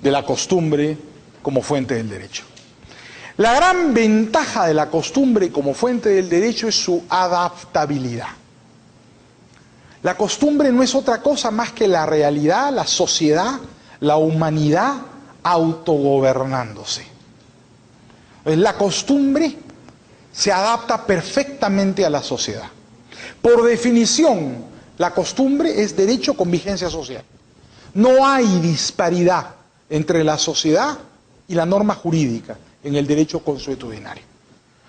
de la costumbre como fuente del derecho? La gran ventaja de la costumbre como fuente del derecho es su adaptabilidad. La costumbre no es otra cosa más que la realidad, la sociedad, la humanidad autogobernándose. La costumbre se adapta perfectamente a la sociedad. Por definición, la costumbre es derecho con vigencia social. No hay disparidad entre la sociedad y la norma jurídica en el derecho consuetudinario.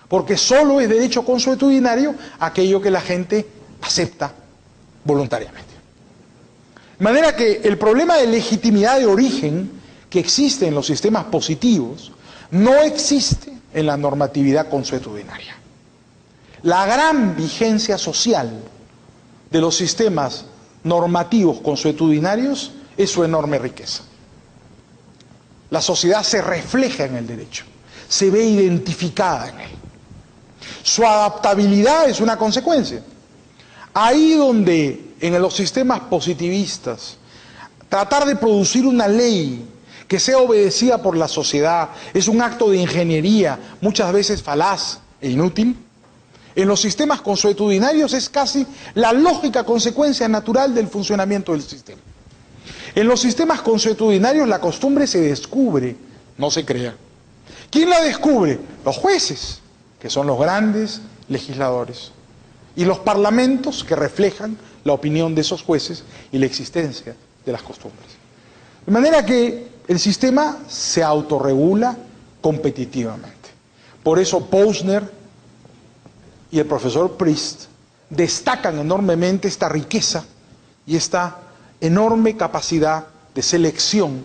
Porque solo es derecho consuetudinario aquello que la gente acepta voluntariamente. De manera que el problema de legitimidad de origen que existe en los sistemas positivos no existe en la normatividad consuetudinaria. La gran vigencia social de los sistemas normativos consuetudinarios es su enorme riqueza. La sociedad se refleja en el derecho, se ve identificada en él. Su adaptabilidad es una consecuencia. Ahí donde en los sistemas positivistas tratar de producir una ley que sea obedecida por la sociedad es un acto de ingeniería, muchas veces falaz e inútil, en los sistemas consuetudinarios es casi la lógica consecuencia natural del funcionamiento del sistema. En los sistemas consuetudinarios la costumbre se descubre, no se crea. ¿Quién la descubre? Los jueces, que son los grandes legisladores, y los parlamentos, que reflejan la opinión de esos jueces y la existencia de las costumbres. De manera que el sistema se autorregula competitivamente. Por eso Posner y el profesor Priest destacan enormemente esta riqueza y esta enorme capacidad de selección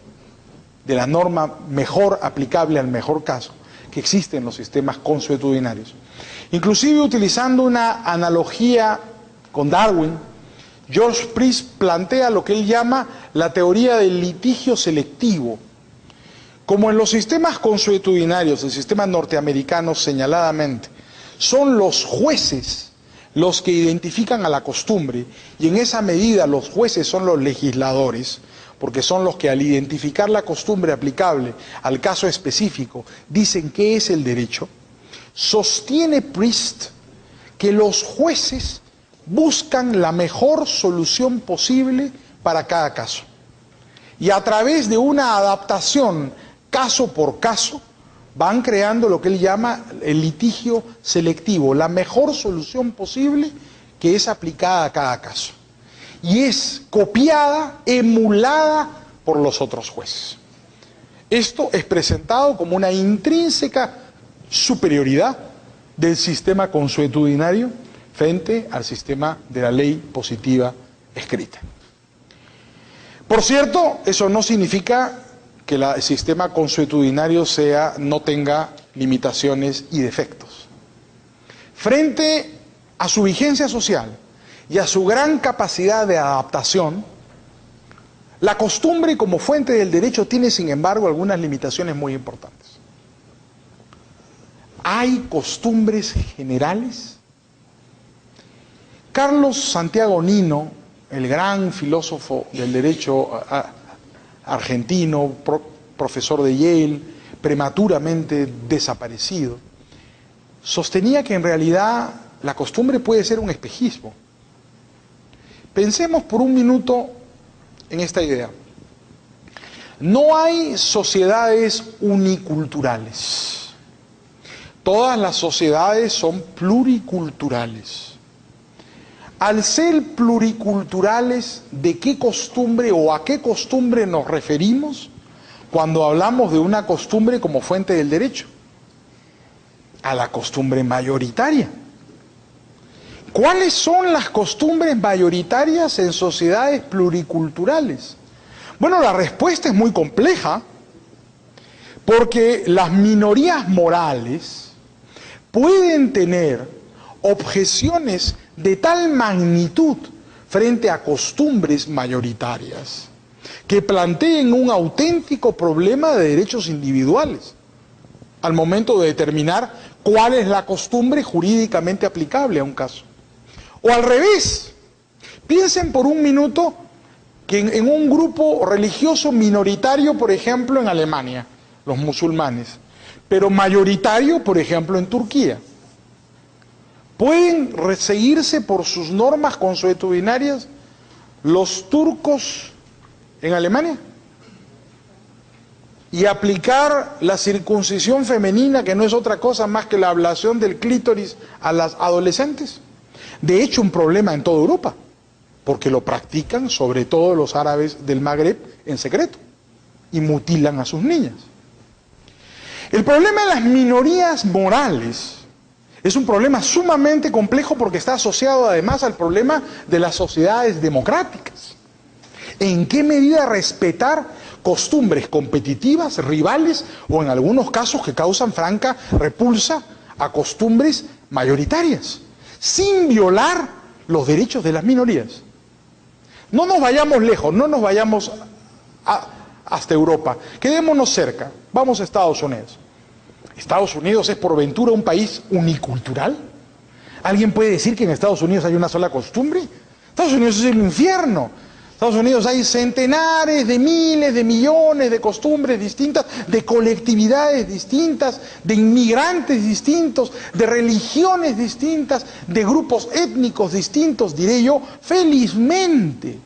de la norma mejor aplicable al mejor caso que existe en los sistemas consuetudinarios. Inclusive utilizando una analogía con Darwin, George Priest plantea lo que él llama la teoría del litigio selectivo. Como en los sistemas consuetudinarios, el sistema norteamericano señaladamente, son los jueces los que identifican a la costumbre, y en esa medida los jueces son los legisladores, porque son los que al identificar la costumbre aplicable al caso específico dicen qué es el derecho. Sostiene Priest que los jueces buscan la mejor solución posible para cada caso, y a través de una adaptación caso por caso van creando lo que él llama el litigio selectivo, la mejor solución posible que es aplicada a cada caso, y es copiada, emulada por los otros jueces. Esto es presentado como una intrínseca superioridad del sistema consuetudinario frente al sistema de la ley positiva escrita. Por cierto, eso no significa que el sistema consuetudinario no tenga limitaciones y defectos. Frente a su vigencia social y a su gran capacidad de adaptación, la costumbre como fuente del derecho tiene, sin embargo, algunas limitaciones muy importantes. Hay costumbres generales Carlos Santiago Nino, el gran filósofo del derecho argentino, profesor de Yale, prematuramente desaparecido, sostenía que en realidad la costumbre puede ser un espejismo. Pensemos por un minuto en esta idea. No hay sociedades uniculturales. Todas las sociedades son pluriculturales. Al ser pluriculturales, ¿de qué costumbre o a qué costumbre nos referimos cuando hablamos de una costumbre como fuente del derecho? A la costumbre mayoritaria. ¿Cuáles son las costumbres mayoritarias en sociedades pluriculturales? Bueno, la respuesta es muy compleja, porque las minorías morales pueden tener objeciones de tal magnitud frente a costumbres mayoritarias que planteen un auténtico problema de derechos individuales al momento de determinar cuál es la costumbre jurídicamente aplicable a un caso. O al revés, piensen por un minuto que en un grupo religioso minoritario, por ejemplo, en Alemania, los musulmanes, pero mayoritario, por ejemplo, en Turquía, ¿pueden seguirse por sus normas consuetudinarias los turcos en Alemania? Y aplicar la circuncisión femenina, que no es otra cosa más que la ablación del clítoris a las adolescentes. De hecho, un problema en toda Europa, porque lo practican sobre todo los árabes del Magreb en secreto y mutilan a sus niñas. El problema de las minorías morales es un problema sumamente complejo porque está asociado además al problema de las sociedades democráticas. ¿En qué medida respetar costumbres competitivas, rivales o en algunos casos que causan franca repulsa a costumbres mayoritarias, sin violar los derechos de las minorías? No nos vayamos lejos, no nos vayamos hasta Europa, quedémonos cerca, vamos a Estados Unidos. ¿Estados Unidos es por ventura un país unicultural? ¿Alguien puede decir que en Estados Unidos hay una sola costumbre? Estados Unidos es el infierno. En Estados Unidos hay centenares de miles de millones de costumbres distintas, de colectividades distintas, de inmigrantes distintos, de religiones distintas, de grupos étnicos distintos, diré yo, felizmente,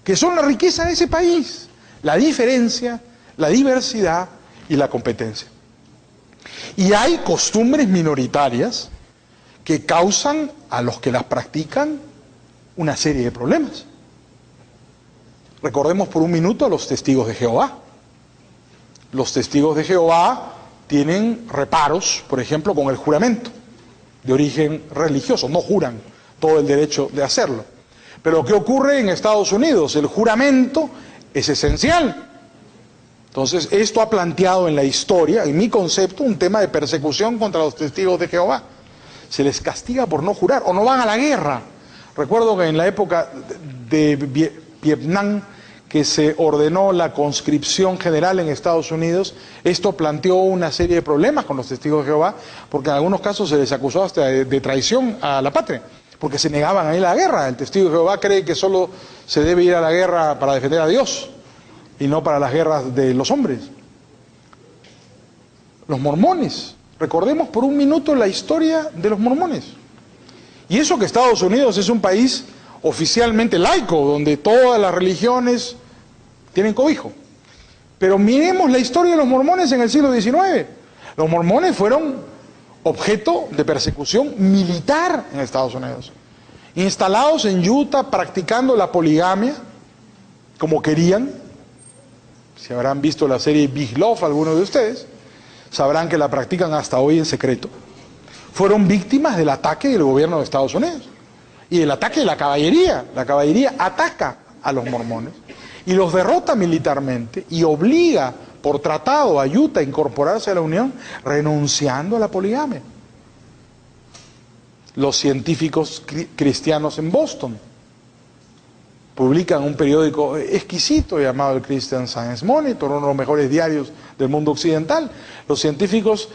que son la riqueza de ese país, la diferencia, la diversidad y la competencia. Y hay costumbres minoritarias que causan a los que las practican una serie de problemas. Recordemos por un minuto a los testigos de Jehová. Los testigos de Jehová tienen reparos, por ejemplo, con el juramento de origen religioso. No juran todo el derecho de hacerlo. Pero ¿qué ocurre en Estados Unidos? El juramento es esencial. Entonces, esto ha planteado en la historia, en mi concepto, un tema de persecución contra los testigos de Jehová. Se les castiga por no jurar o no van a la guerra. Recuerdo que en la época de Vietnam, que se ordenó la conscripción general en Estados Unidos, esto planteó una serie de problemas con los testigos de Jehová, porque en algunos casos se les acusó hasta de traición a la patria, porque se negaban a ir a la guerra. El testigo de Jehová cree que solo se debe ir a la guerra para defender a Dios y no para las guerras de los hombres. Los mormones, recordemos por un minuto la historia de los mormones. Y eso que Estados Unidos es un país oficialmente laico, donde todas las religiones tienen cobijo. Pero miremos la historia de los mormones en el siglo XIX. Los mormones fueron objeto de persecución militar en Estados Unidos. Instalados en Utah, practicando la poligamia, como querían. Si habrán visto la serie Big Love, algunos de ustedes, sabrán que la practican hasta hoy en secreto. Fueron víctimas del ataque del gobierno de Estados Unidos y del ataque de la caballería. La caballería ataca a los mormones y los derrota militarmente y obliga por tratado a Utah a incorporarse a la Unión, renunciando a la poligamia. Los científicos cristianos en Boston publican un periódico exquisito llamado el Christian Science Monitor, uno de los mejores diarios del mundo occidental. Los científicos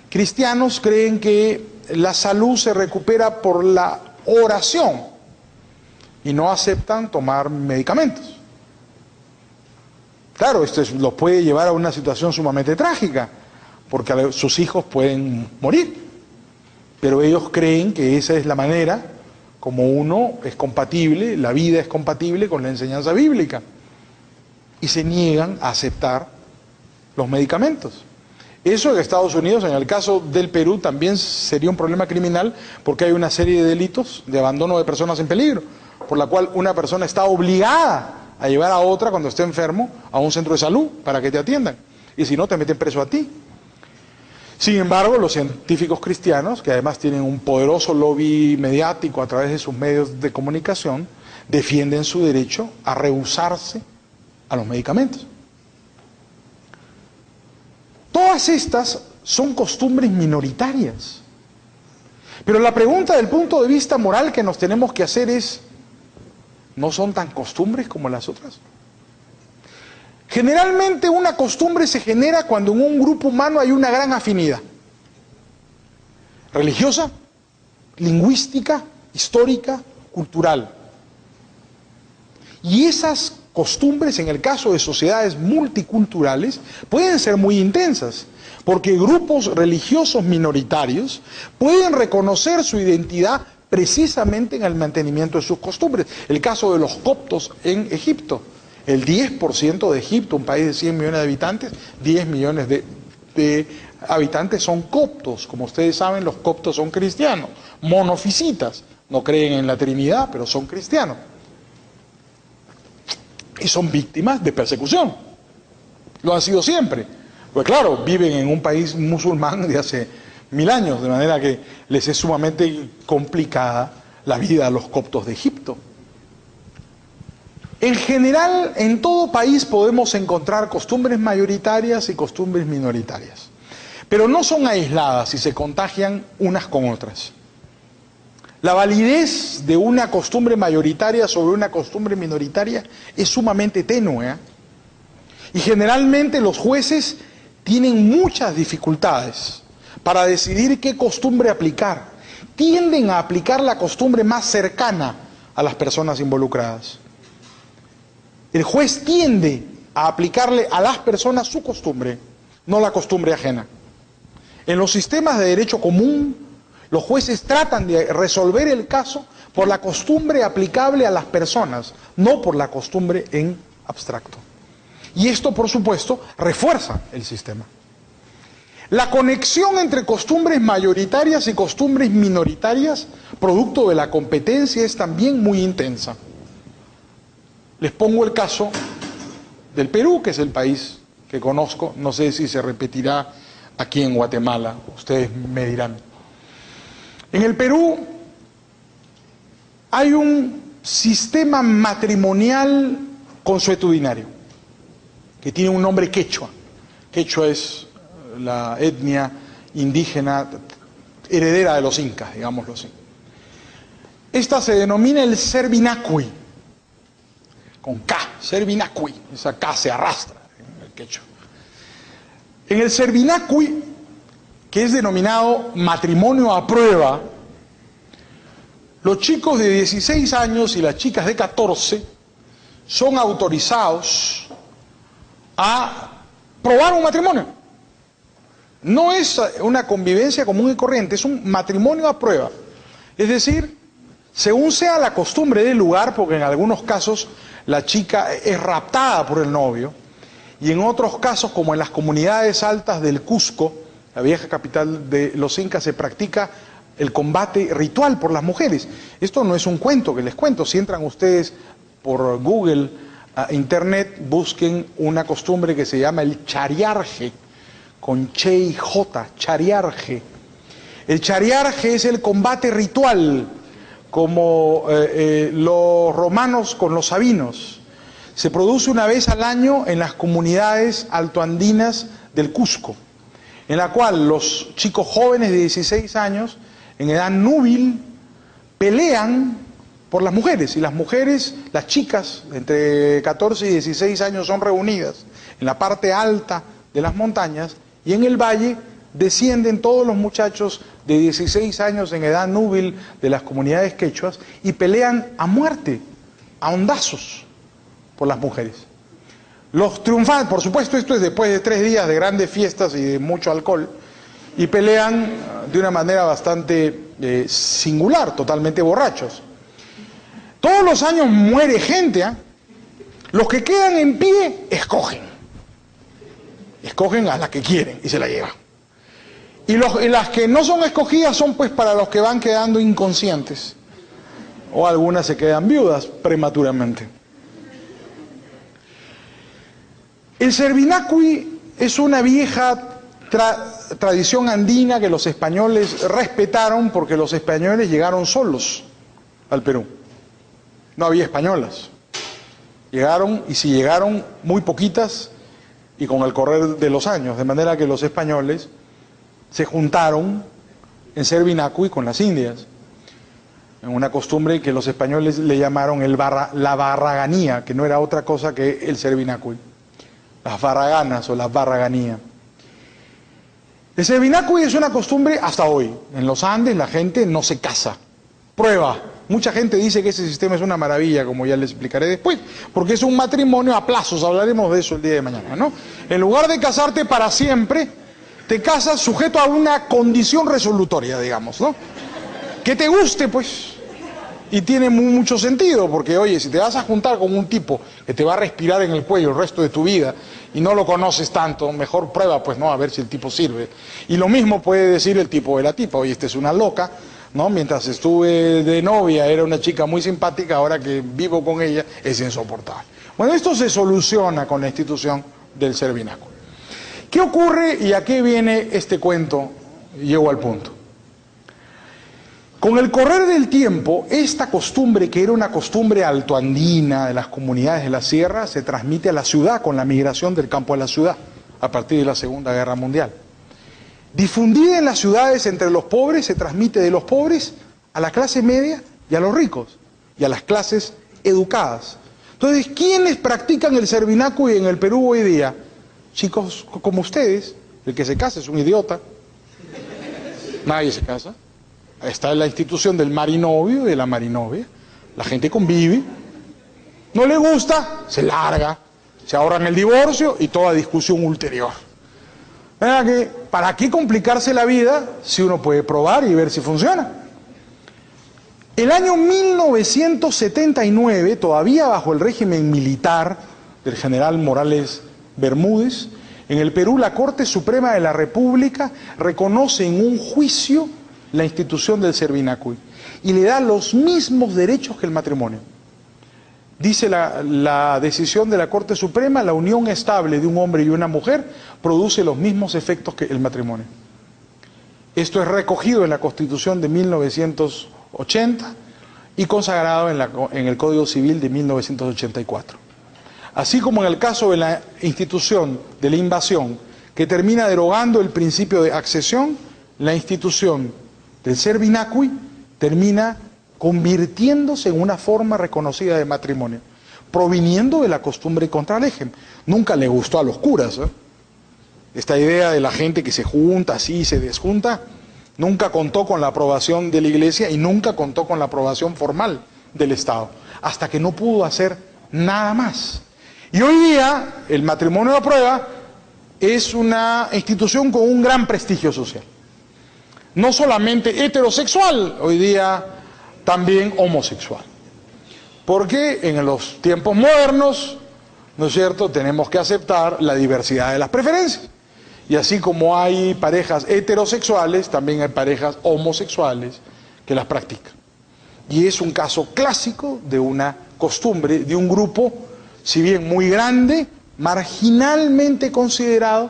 cristianos creen que la salud se recupera por la oración y no aceptan tomar medicamentos. Claro, esto los puede llevar a una situación sumamente trágica, porque sus hijos pueden morir, pero ellos creen que esa es la manera como uno es compatible, la vida es compatible con la enseñanza bíblica, y se niegan a aceptar los medicamentos. Eso en Estados Unidos, en el caso del Perú, también sería un problema criminal, porque hay una serie de delitos de abandono de personas en peligro, por la cual una persona está obligada a llevar a otra cuando esté enfermo a un centro de salud para que te atiendan, y si no te meten preso a ti. Sin embargo, los científicos cristianos, que además tienen un poderoso lobby mediático a través de sus medios de comunicación, defienden su derecho a rehusarse a los medicamentos. Todas estas son costumbres minoritarias. Pero la pregunta del punto de vista moral que nos tenemos que hacer es, ¿no son tan costumbres como las otras? Generalmente una costumbre se genera cuando en un grupo humano hay una gran afinidad. Religiosa, lingüística, histórica, cultural. Y esas costumbres, en el caso de sociedades multiculturales, pueden ser muy intensas, porque grupos religiosos minoritarios pueden reconocer su identidad precisamente en el mantenimiento de sus costumbres. El caso de los coptos en Egipto. El 10% de Egipto, un país de 100 millones de habitantes, 10 millones de habitantes son coptos. Como ustedes saben, los coptos son cristianos, monofisitas, no creen en la Trinidad, pero son cristianos. Y son víctimas de persecución. Lo han sido siempre. Pues claro, viven en un país musulmán de hace 1000 años, de manera que les es sumamente complicada la vida a los coptos de Egipto. En general, en todo país podemos encontrar costumbres mayoritarias y costumbres minoritarias, pero no son aisladas y se contagian unas con otras. La validez de una costumbre mayoritaria sobre una costumbre minoritaria es sumamente tenue, ¿eh? Y generalmente los jueces tienen muchas dificultades para decidir qué costumbre aplicar. Tienden a aplicar la costumbre más cercana a las personas involucradas. El juez tiende a aplicarle a las personas su costumbre, no la costumbre ajena. En los sistemas de derecho común, los jueces tratan de resolver el caso por la costumbre aplicable a las personas, no por la costumbre en abstracto. Y esto, por supuesto, refuerza el sistema. La conexión entre costumbres mayoritarias y costumbres minoritarias, producto de la competencia, es también muy intensa. Les pongo el caso del Perú, que es el país que conozco. No sé si se repetirá aquí en Guatemala, ustedes me dirán. En el Perú hay un sistema matrimonial consuetudinario, que tiene un nombre quechua. Quechua es la etnia indígena heredera de los incas, digámoslo así. Esta se denomina el Servinacui, con K, Servinacui, esa K se arrastra en el quechua. En el Servinacui, que es denominado matrimonio a prueba, los chicos de 16 años y las chicas de 14 son autorizados a probar un matrimonio. No es una convivencia común y corriente, es un matrimonio a prueba. Es decir, según sea la costumbre del lugar, porque en algunos casos la chica es raptada por el novio, y en otros casos, como en las comunidades altas del Cusco, la vieja capital de los incas, se practica el combate ritual por las mujeres. Esto no es un cuento que les cuento. Si entran ustedes por Google a Internet, busquen una costumbre que se llama el chariarje, con Che y J, chariarje. El chariarje es el combate ritual, como los romanos con los sabinos. Se produce una vez al año en las comunidades altoandinas del Cusco, en la cual los chicos jóvenes de 16 años, en edad núbil, pelean por las mujeres, y las mujeres, las chicas entre 14 y 16 años son reunidas en la parte alta de las montañas, y en el valle descienden todos los muchachos de 16 años en edad núbil de las comunidades quechuas y pelean a muerte, a hondazos, por las mujeres. Los triunfantes, por supuesto, esto es después de 3 días de grandes fiestas y de mucho alcohol, y pelean de una manera bastante singular, totalmente borrachos. Todos los años muere gente, ¿eh? Los que quedan en pie escogen a la que quieren y se la llevan. Y las que no son escogidas son pues para los que van quedando inconscientes, o algunas se quedan viudas prematuramente. El Servinacui es una vieja tradición andina que los españoles respetaron porque los españoles llegaron solos al Perú. No había españolas. Llegaron, y si llegaron, muy poquitas y con el correr de los años, de manera que los españoles se juntaron en Servinacui con las indias, en una costumbre que los españoles le llamaron la barraganía, que no era otra cosa que el Servinacui, las barraganas o las barraganía. El Servinacui es una costumbre hasta hoy. En los Andes la gente no se casa. Prueba. Mucha gente dice que ese sistema es una maravilla, como ya les explicaré después, porque es un matrimonio a plazos, hablaremos de eso el día de mañana, ¿no? En lugar de casarte para siempre, te casas sujeto a una condición resolutoria, digamos, ¿no? Que te guste, pues. Y tiene mucho sentido, porque, oye, si te vas a juntar con un tipo que te va a respirar en el cuello el resto de tu vida y no lo conoces tanto, mejor prueba, pues, ¿no? A ver si el tipo sirve. Y lo mismo puede decir el tipo de la tipa, oye, esta es una loca, ¿no? Mientras estuve de novia era una chica muy simpática, ahora que vivo con ella es insoportable. Bueno, esto se soluciona con la institución del Servinacui. ¿Qué ocurre y a qué viene este cuento? Llego al punto. Con el correr del tiempo, esta costumbre, que era una costumbre altoandina de las comunidades de la sierra, se transmite a la ciudad con la migración del campo a la ciudad, a partir de la Segunda Guerra Mundial. Difundida en las ciudades entre los pobres, se transmite de los pobres a la clase media y a los ricos, y a las clases educadas. Entonces, ¿quiénes practican el Servinacui en el Perú hoy día? Chicos como ustedes. El que se casa es un idiota. Nadie se casa. Está la institución del marinovio y de la marinovia. La gente convive. No le gusta, se larga. Se ahorran el divorcio y toda discusión ulterior. ¿Para qué complicarse la vida si uno puede probar y ver si funciona? El año 1979, todavía bajo el régimen militar del general Morales Bermúdez, en el Perú la Corte Suprema de la República reconoce en un juicio la institución del Servinacui y le da los mismos derechos que el matrimonio. Dice la decisión de la Corte Suprema, la unión estable de un hombre y una mujer produce los mismos efectos que el matrimonio. Esto es recogido en la Constitución de 1980 y consagrado en el Código Civil de 1984. Así como en el caso de la institución de la invasión, que termina derogando el principio de accesión, la institución del Servinacui termina convirtiéndose en una forma reconocida de matrimonio, proviniendo de la costumbre contra régimen. Nunca le gustó a los curas, ¿eh? Esta idea de la gente que se junta así y se desjunta, nunca contó con la aprobación de la Iglesia y nunca contó con la aprobación formal del Estado, hasta que no pudo hacer nada más. Y hoy día el matrimonio a prueba es una institución con un gran prestigio social. No solamente heterosexual, hoy día también homosexual. Porque en los tiempos modernos, ¿no es cierto?, tenemos que aceptar la diversidad de las preferencias. Y así como hay parejas heterosexuales, también hay parejas homosexuales que las practican. Y es un caso clásico de una costumbre, de un grupo, si bien muy grande, marginalmente considerado,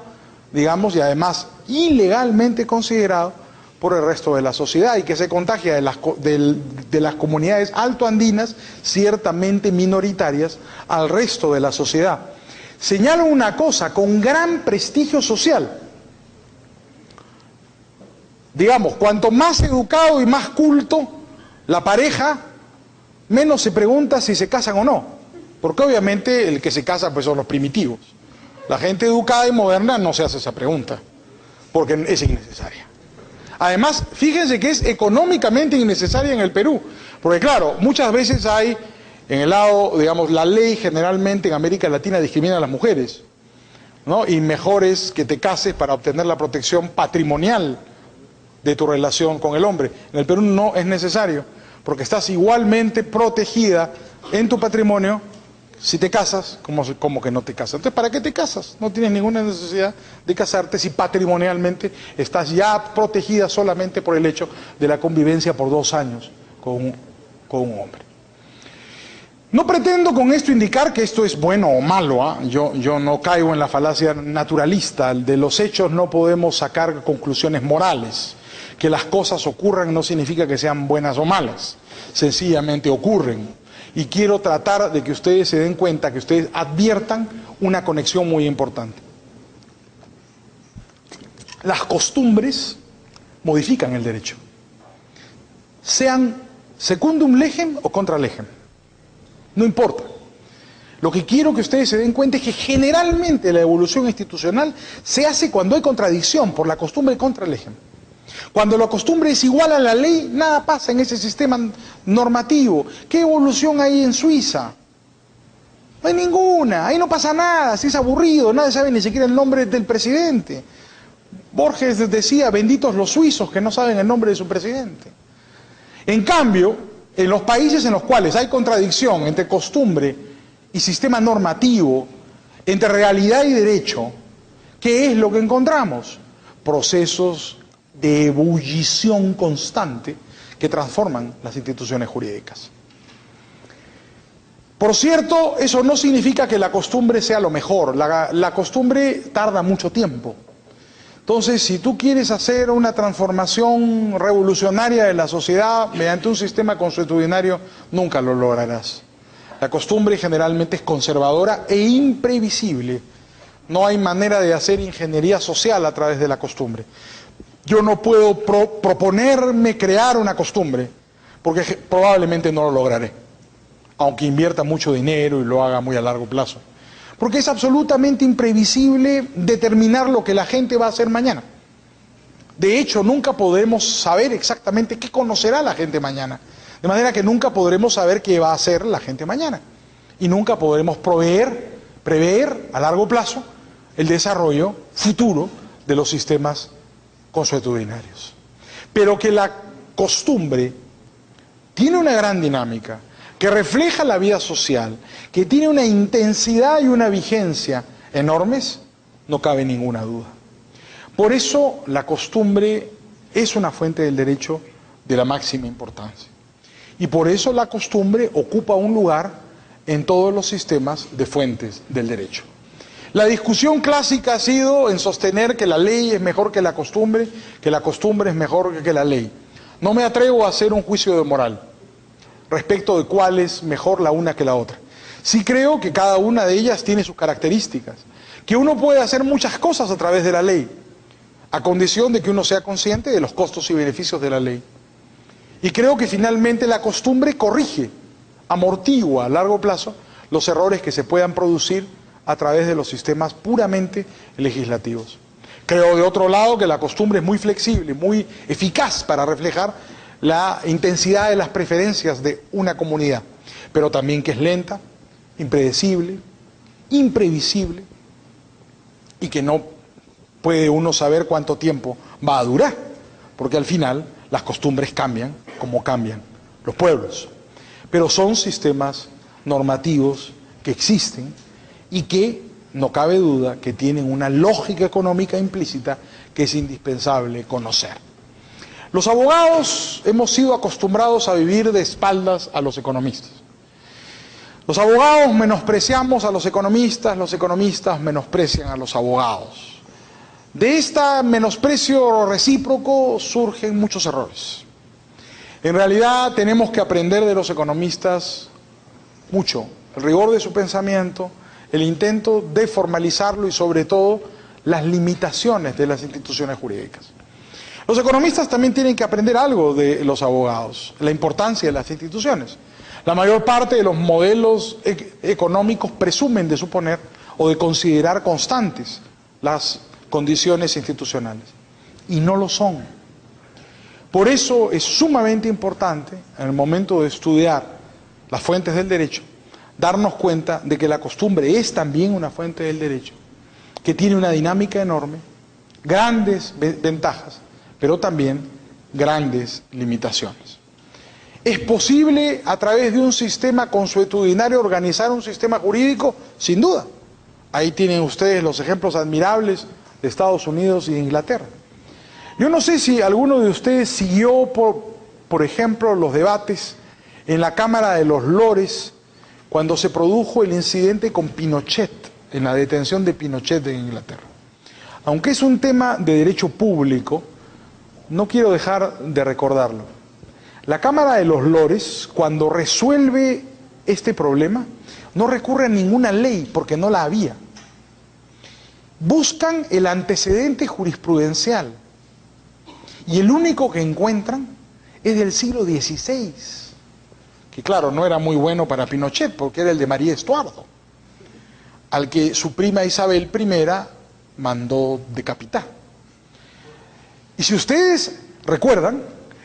digamos, y además ilegalmente considerado por el resto de la sociedad, y que se contagia de las comunidades altoandinas, ciertamente minoritarias, al resto de la sociedad. Señalo una cosa, con gran prestigio social. Digamos, cuanto más educado y más culto la pareja, menos se pregunta si se casan o no. Porque obviamente el que se casa pues son los primitivos. La gente educada y moderna no se hace esa pregunta. porque es innecesaria. Además, fíjense que es económicamente innecesaria en el Perú, porque claro, muchas veces hay, en el lado, digamos, la ley generalmente en América Latina discrimina a las mujeres, ¿no? Y mejor es que te cases para obtener la protección patrimonial de tu relación con el hombre. En el Perú no es necesario, porque estás igualmente protegida en tu patrimonio si te casas, como que no te casas. Entonces, ¿para qué te casas? No tienes ninguna necesidad de casarte si patrimonialmente estás ya protegida solamente por el hecho de la convivencia por 2 años con un hombre. No pretendo con esto indicar que esto es bueno o malo, ¿eh? Yo no caigo en la falacia naturalista. De los hechos no podemos sacar conclusiones morales. Que las cosas ocurran no significa que sean buenas o malas, sencillamente ocurren. Y quiero tratar de que ustedes se den cuenta, que ustedes adviertan una conexión muy importante. Las costumbres modifican el derecho, sean secundum legem o contra legem, no importa. Lo que quiero que ustedes se den cuenta es que generalmente la evolución institucional se hace cuando hay contradicción por la costumbre contra legem. Cuando la costumbre es igual a la ley, nada pasa en ese sistema normativo. ¿Qué evolución hay en Suiza? No hay ninguna, ahí no pasa nada, si es aburrido, nadie sabe ni siquiera el nombre del presidente. Borges decía, benditos los suizos que no saben el nombre de su presidente. En cambio, en los países en los cuales hay contradicción entre costumbre y sistema normativo, entre realidad y derecho, ¿qué es lo que encontramos? Procesos de ebullición constante que transforman las instituciones jurídicas. Por cierto, eso no significa que la costumbre sea lo mejor. La costumbre tarda mucho tiempo. Entonces, si tú quieres hacer una transformación revolucionaria de la sociedad mediante un sistema consuetudinario, nunca lo lograrás. La costumbre generalmente es conservadora e imprevisible. No hay manera de hacer ingeniería social a través de la costumbre. Yo no puedo proponerme crear una costumbre, porque probablemente no lo lograré, aunque invierta mucho dinero y lo haga muy a largo plazo. Porque es absolutamente imprevisible determinar lo que la gente va a hacer mañana. De hecho, nunca podremos saber exactamente qué conocerá la gente mañana. De manera que nunca podremos saber qué va a hacer la gente mañana. Y nunca podremos prever a largo plazo el desarrollo futuro de los sistemas consuetudinarios. Pero que la costumbre tiene una gran dinámica, que refleja la vida social, que tiene una intensidad y una vigencia enormes, no cabe ninguna duda. Por eso la costumbre es una fuente del derecho de la máxima importancia. Y por eso la costumbre ocupa un lugar en todos los sistemas de fuentes del derecho. La discusión clásica ha sido en sostener que la ley es mejor que la costumbre es mejor que la ley. No me atrevo a hacer un juicio de moral respecto de cuál es mejor la una que la otra. Sí creo que cada una de ellas tiene sus características, que uno puede hacer muchas cosas a través de la ley, a condición de que uno sea consciente de los costos y beneficios de la ley. Y creo que finalmente la costumbre corrige, amortigua a largo plazo los errores que se puedan producir a través de los sistemas puramente legislativos. Creo, de otro lado, que la costumbre es muy flexible, muy eficaz para reflejar la intensidad de las preferencias de una comunidad, pero también que es lenta, impredecible, imprevisible, y que no puede uno saber cuánto tiempo va a durar, porque al final las costumbres cambian como cambian los pueblos. Pero son sistemas normativos que existen y que no cabe duda que tienen una lógica económica implícita que es indispensable conocer. Los abogados hemos sido acostumbrados a vivir de espaldas a los economistas. Los abogados menospreciamos a los economistas menosprecian a los abogados. De este menosprecio recíproco surgen muchos errores. En realidad tenemos que aprender de los economistas mucho, el rigor de su pensamiento, el intento de formalizarlo y sobre todo las limitaciones de las instituciones jurídicas. Los economistas también tienen que aprender algo de los abogados, la importancia de las instituciones. La mayor parte de los modelos económicos presumen de suponer o de considerar constantes las condiciones institucionales. y no lo son. Por eso es sumamente importante, en el momento de estudiar las fuentes del derecho, darnos cuenta de que la costumbre es también una fuente del derecho, que tiene una dinámica enorme, grandes ventajas, pero también grandes limitaciones. ¿Es posible a través de un sistema consuetudinario organizar un sistema jurídico? Sin duda. Ahí tienen ustedes los ejemplos admirables de Estados Unidos y de Inglaterra. Yo no sé si alguno de ustedes siguió, por ejemplo, los debates en la Cámara de los Lores cuando se produjo el incidente con Pinochet, en la detención de Pinochet en Inglaterra. Aunque es un tema de derecho público, no quiero dejar de recordarlo. La Cámara de los Lores, cuando resuelve este problema, no recurre a ninguna ley porque no la había. Buscan el antecedente jurisprudencial y el único que encuentran es del siglo XVI, que claro, no era muy bueno para Pinochet porque era el de María Estuardo, al que su prima Isabel I mandó decapitar. Y si ustedes recuerdan,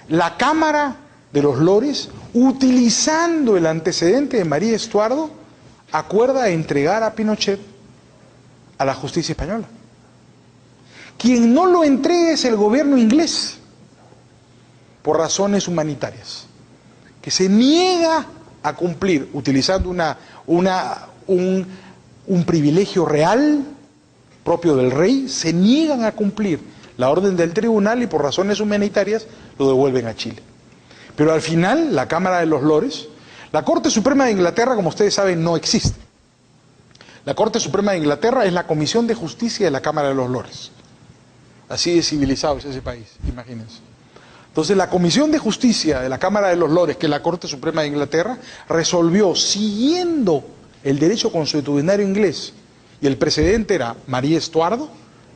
la Cámara de los Lores, utilizando el antecedente de María Estuardo, acuerda entregar a Pinochet a la justicia española. Quien no lo entrega es el gobierno inglés, por razones humanitarias, que se niega a cumplir, utilizando un privilegio real propio del rey, se niegan a cumplir la orden del tribunal y por razones humanitarias lo devuelven a Chile. Pero al final, la Cámara de los Lores, la Corte Suprema de Inglaterra, como ustedes saben, no existe. La Corte Suprema de Inglaterra es la Comisión de Justicia de la Cámara de los Lores. Así de civilizado es ese país, imagínense. Entonces la Comisión de Justicia de la Cámara de los Lores, que es la Corte Suprema de Inglaterra, resolvió, siguiendo el derecho consuetudinario inglés, y el precedente era María Estuardo,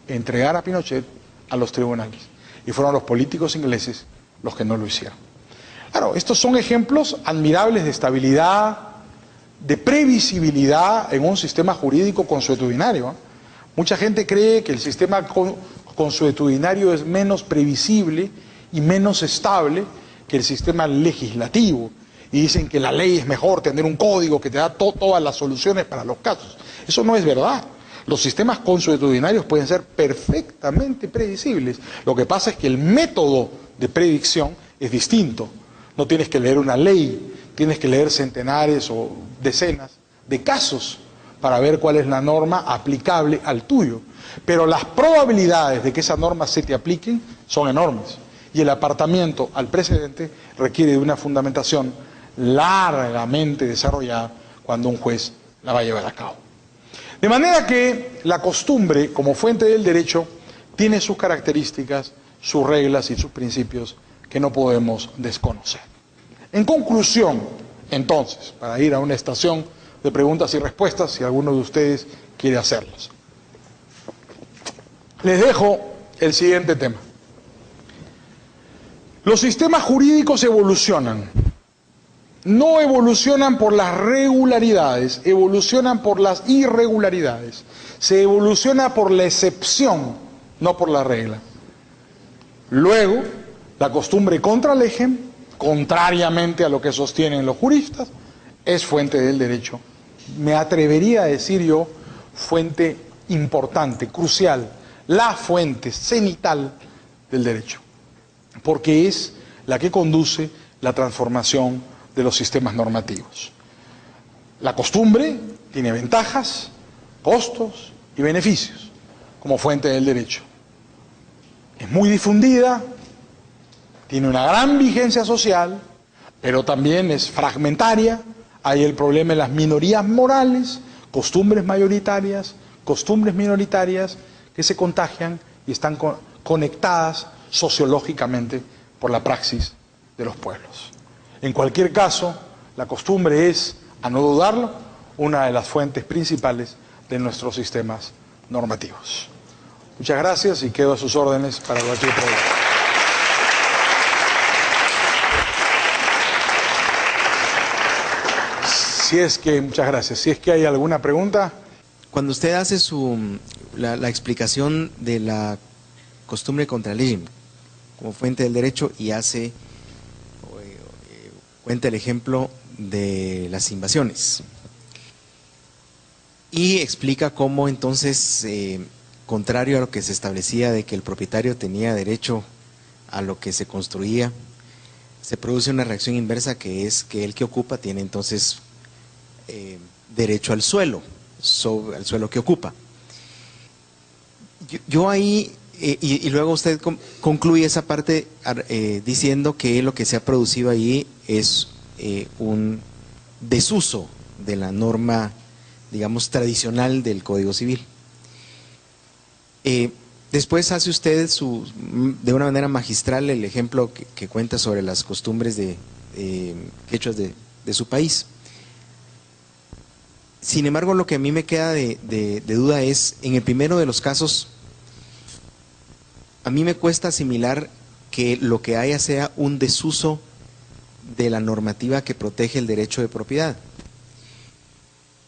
entregar a Pinochet a los tribunales. Y fueron los políticos ingleses los que no lo hicieron. Claro, estos son ejemplos admirables de estabilidad, de previsibilidad en un sistema jurídico consuetudinario, ¿eh? Mucha gente cree que el sistema consuetudinario es menos previsible y menos estable que el sistema legislativo. Y dicen que la ley es mejor, tener un código que te da todas las soluciones para los casos. Eso no es verdad. Los sistemas consuetudinarios pueden ser perfectamente predecibles. Lo que pasa es que el método de predicción es distinto. No tienes que leer una ley, tienes que leer centenares o decenas de casos para ver cuál es la norma aplicable al tuyo. Pero las probabilidades de que esa norma se te apliquen son enormes. Y el apartamiento al precedente requiere de una fundamentación largamente desarrollada cuando un juez la va a llevar a cabo. De manera que la costumbre, como fuente del derecho, tiene sus características, sus reglas y sus principios que no podemos desconocer. En conclusión, entonces, para ir a una estación de preguntas y respuestas, si alguno de ustedes quiere hacerlas, les dejo el siguiente tema. Los sistemas jurídicos evolucionan. No evolucionan por las regularidades, evolucionan por las irregularidades. Se evoluciona por la excepción, no por la regla. Luego, la costumbre contra legem, contrariamente a lo que sostienen los juristas, es fuente del derecho. Me atrevería a decir yo, fuente importante, crucial, la fuente cenital del derecho, porque es la que conduce la transformación de los sistemas normativos. La costumbre tiene ventajas, costos y beneficios como fuente del derecho. Es muy difundida, tiene una gran vigencia social, pero también es fragmentaria. Hay el problema de las minorías morales, costumbres mayoritarias, costumbres minoritarias que se contagian y están conectadas sociológicamente por la praxis de los pueblos. En cualquier caso, la costumbre es, a no dudarlo, una de las fuentes principales de nuestros sistemas normativos. Muchas gracias y quedo a sus órdenes para cualquier pregunta. Muchas gracias. Si es que hay alguna pregunta. Cuando usted hace la explicación de la costumbre contra ley como fuente del derecho y cuenta el ejemplo de las invasiones. Y explica cómo entonces, contrario a lo que se establecía de que el propietario tenía derecho a lo que se construía, se produce una reacción inversa, que es que el que ocupa tiene entonces derecho al suelo que ocupa. Yo ahí, y luego usted concluye esa parte diciendo que lo que se ha producido ahí es un desuso de la norma, digamos, tradicional del Código Civil. Después hace usted de una manera magistral el ejemplo que cuenta sobre las costumbres quechuas de su país. Sin embargo, lo que a mí me queda de duda es, en el primero de los casos, a mí me cuesta asimilar que lo que haya sea un desuso de la normativa que protege el derecho de propiedad.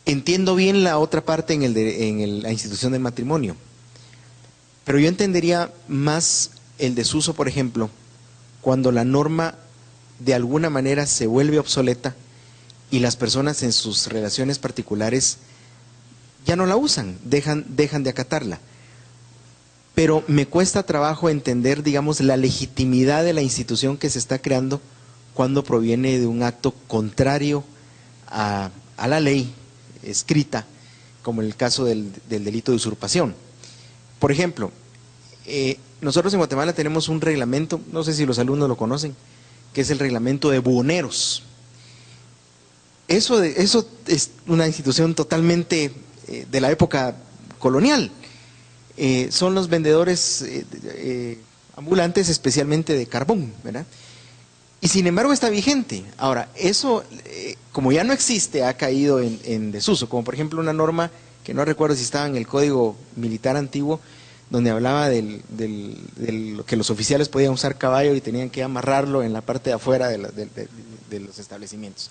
Entiendo bien la otra parte en la institución del matrimonio, pero yo entendería más el desuso, por ejemplo, cuando la norma de alguna manera se vuelve obsoleta y las personas en sus relaciones particulares ya no la usan, dejan de acatarla. Pero me cuesta trabajo entender, digamos, la legitimidad de la institución que se está creando cuando proviene de un acto contrario a la ley escrita, como en el caso del delito de usurpación. Por ejemplo, nosotros en Guatemala tenemos un reglamento, no sé si los alumnos lo conocen, que es el reglamento de buhoneros. Eso es una institución totalmente de la época colonial. Son los vendedores ambulantes, especialmente de carbón, ¿verdad? Y sin embargo está vigente. Ahora, eso, como ya no existe, ha caído en desuso, como por ejemplo una norma que no recuerdo si estaba en el Código Militar antiguo, donde hablaba de que los oficiales podían usar caballo y tenían que amarrarlo en la parte de afuera de los establecimientos.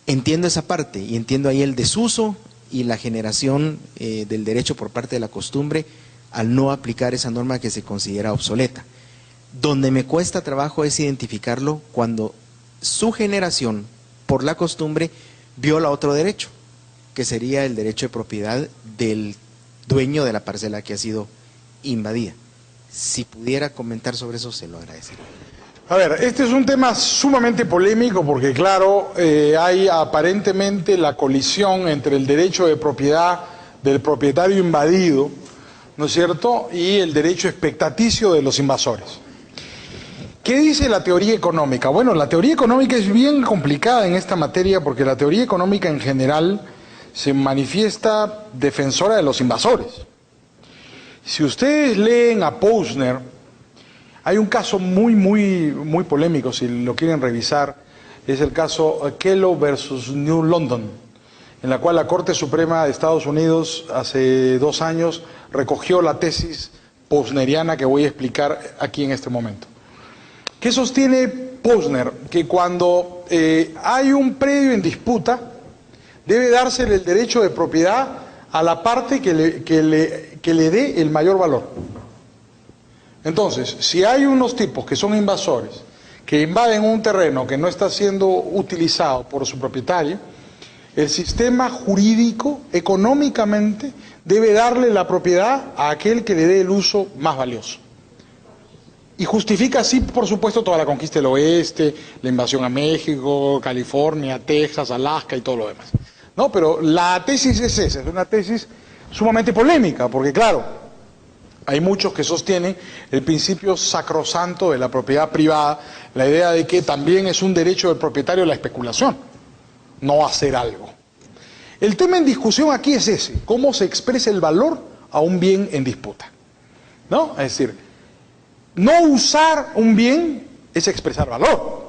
Entiendo esa parte y entiendo ahí el desuso y la generación del derecho por parte de la costumbre al no aplicar esa norma que se considera obsoleta. Donde me cuesta trabajo es identificarlo cuando su generación, por la costumbre, viola otro derecho, que sería el derecho de propiedad del dueño de la parcela que ha sido invadida. Si pudiera comentar sobre eso, se lo agradecería. A ver, este es un tema sumamente polémico porque, claro, hay aparentemente la colisión entre el derecho de propiedad del propietario invadido, ¿no es cierto?, y el derecho expectaticio de los invasores. ¿Qué dice la teoría económica? Bueno, la teoría económica es bien complicada en esta materia porque la teoría económica en general se manifiesta defensora de los invasores. Si ustedes leen a Posner, hay un caso muy polémico, si lo quieren revisar, es el caso Kellogg versus New London, en la cual la Corte Suprema de Estados Unidos hace 2 años recogió la tesis posneriana que voy a explicar aquí en este momento. ¿Qué sostiene Posner? Que cuando hay un predio en disputa, debe dársele el derecho de propiedad a la parte que le dé el mayor valor. Entonces, si hay unos tipos que son invasores, que invaden un terreno que no está siendo utilizado por su propietario, el sistema jurídico, económicamente, debe darle la propiedad a aquel que le dé el uso más valioso. Y justifica así, por supuesto, toda la conquista del oeste, la invasión a México, California, Texas, Alaska y todo lo demás. No, pero la tesis es esa, es una tesis sumamente polémica, porque claro, hay muchos que sostienen el principio sacrosanto de la propiedad privada, la idea de que también es un derecho del propietario la especulación, no hacer algo. El tema en discusión aquí es ese, cómo se expresa el valor a un bien en disputa, ¿no? Es decir, no usar un bien es expresar valor,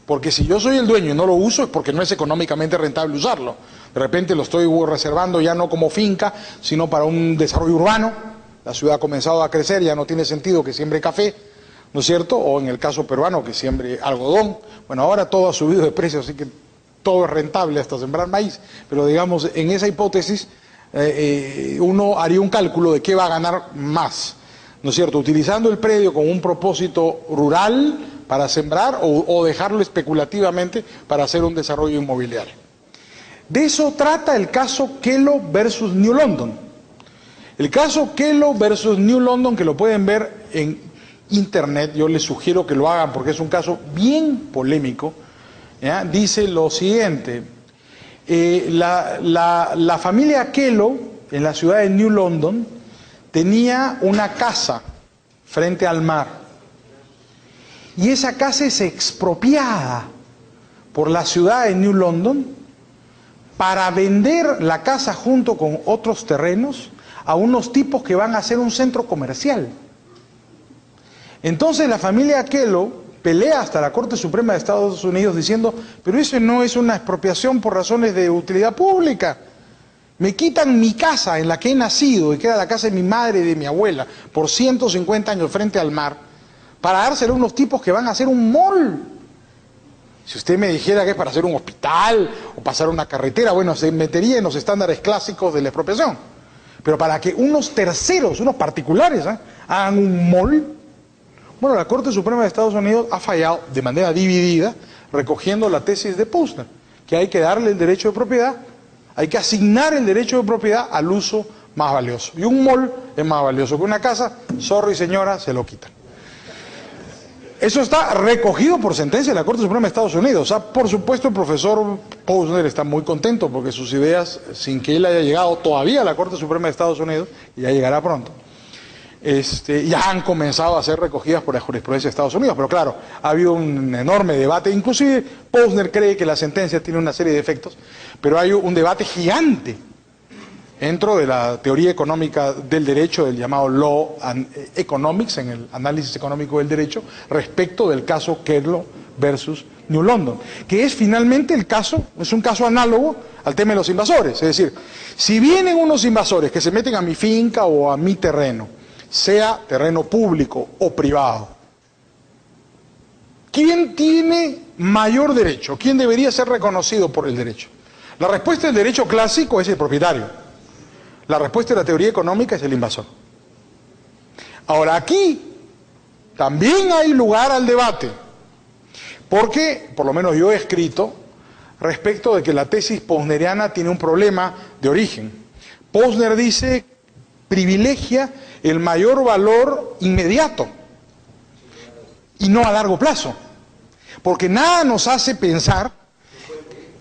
porque si yo soy el dueño y no lo uso es porque no es económicamente rentable usarlo. De repente lo estoy reservando ya no como finca, sino para un desarrollo urbano. La ciudad ha comenzado a crecer, ya no tiene sentido que siembre café, ¿no es cierto? O en el caso peruano, que siembre algodón. Bueno, ahora todo ha subido de precio, así que todo es rentable hasta sembrar maíz. Pero digamos, en esa hipótesis, uno haría un cálculo de qué va a ganar más. ¿no es cierto?, utilizando el predio con un propósito rural para sembrar o dejarlo especulativamente para hacer un desarrollo inmobiliario. De eso trata el caso Kelo versus New London. El caso Kelo versus New London, que lo pueden ver en internet, yo les sugiero que lo hagan porque es un caso bien polémico, ¿ya? Dice lo siguiente: la familia Kelo en la ciudad de New London tenía una casa frente al mar y esa casa es expropiada por la ciudad de New London para vender la casa junto con otros terrenos a unos tipos que van a hacer un centro comercial. Entonces la familia Kelo pelea hasta la Corte Suprema de Estados Unidos diciendo, pero eso no es una expropiación por razones de utilidad pública. Me quitan mi casa en la que he nacido y que era la casa de mi madre y de mi abuela por 150 años frente al mar para dárselo a unos tipos que van a hacer un mall. Si usted me dijera que es para hacer un hospital o pasar una carretera, bueno, se metería en los estándares clásicos de la expropiación. Pero para que unos terceros, unos particulares, hagan un mall, bueno, la Corte Suprema de Estados Unidos ha fallado de manera dividida, recogiendo la tesis de Posner, que hay que darle el derecho de propiedad, hay que asignar el derecho de propiedad al uso más valioso. Y un mall es más valioso que una casa, sorry señora, se lo quitan. Eso está recogido por sentencia de la Corte Suprema de Estados Unidos. O sea, por supuesto, el profesor Posner está muy contento porque sus ideas, sin que él haya llegado todavía a la Corte Suprema de Estados Unidos, y ya llegará pronto, ya han comenzado a ser recogidas por la jurisprudencia de Estados Unidos. Pero claro, ha habido un enorme debate. Inclusive, Posner cree que la sentencia tiene una serie de efectos, pero hay un debate gigante dentro de la teoría económica del derecho, del llamado Law and Economics, en el análisis económico del derecho, respecto del caso Kelo versus New London, que es finalmente el caso, es un caso análogo al tema de los invasores. Es decir, si vienen unos invasores que se meten a mi finca o a mi terreno, sea terreno público o privado, ¿quién tiene mayor derecho? ¿Quién debería ser reconocido por el derecho? La respuesta del derecho clásico es el propietario. La respuesta de la teoría económica es el invasor. Ahora, aquí también hay lugar al debate, porque, por lo menos yo he escrito, respecto de que la tesis posneriana tiene un problema de origen. Posner dice, privilegia el mayor valor inmediato y no a largo plazo, porque nada nos hace pensar,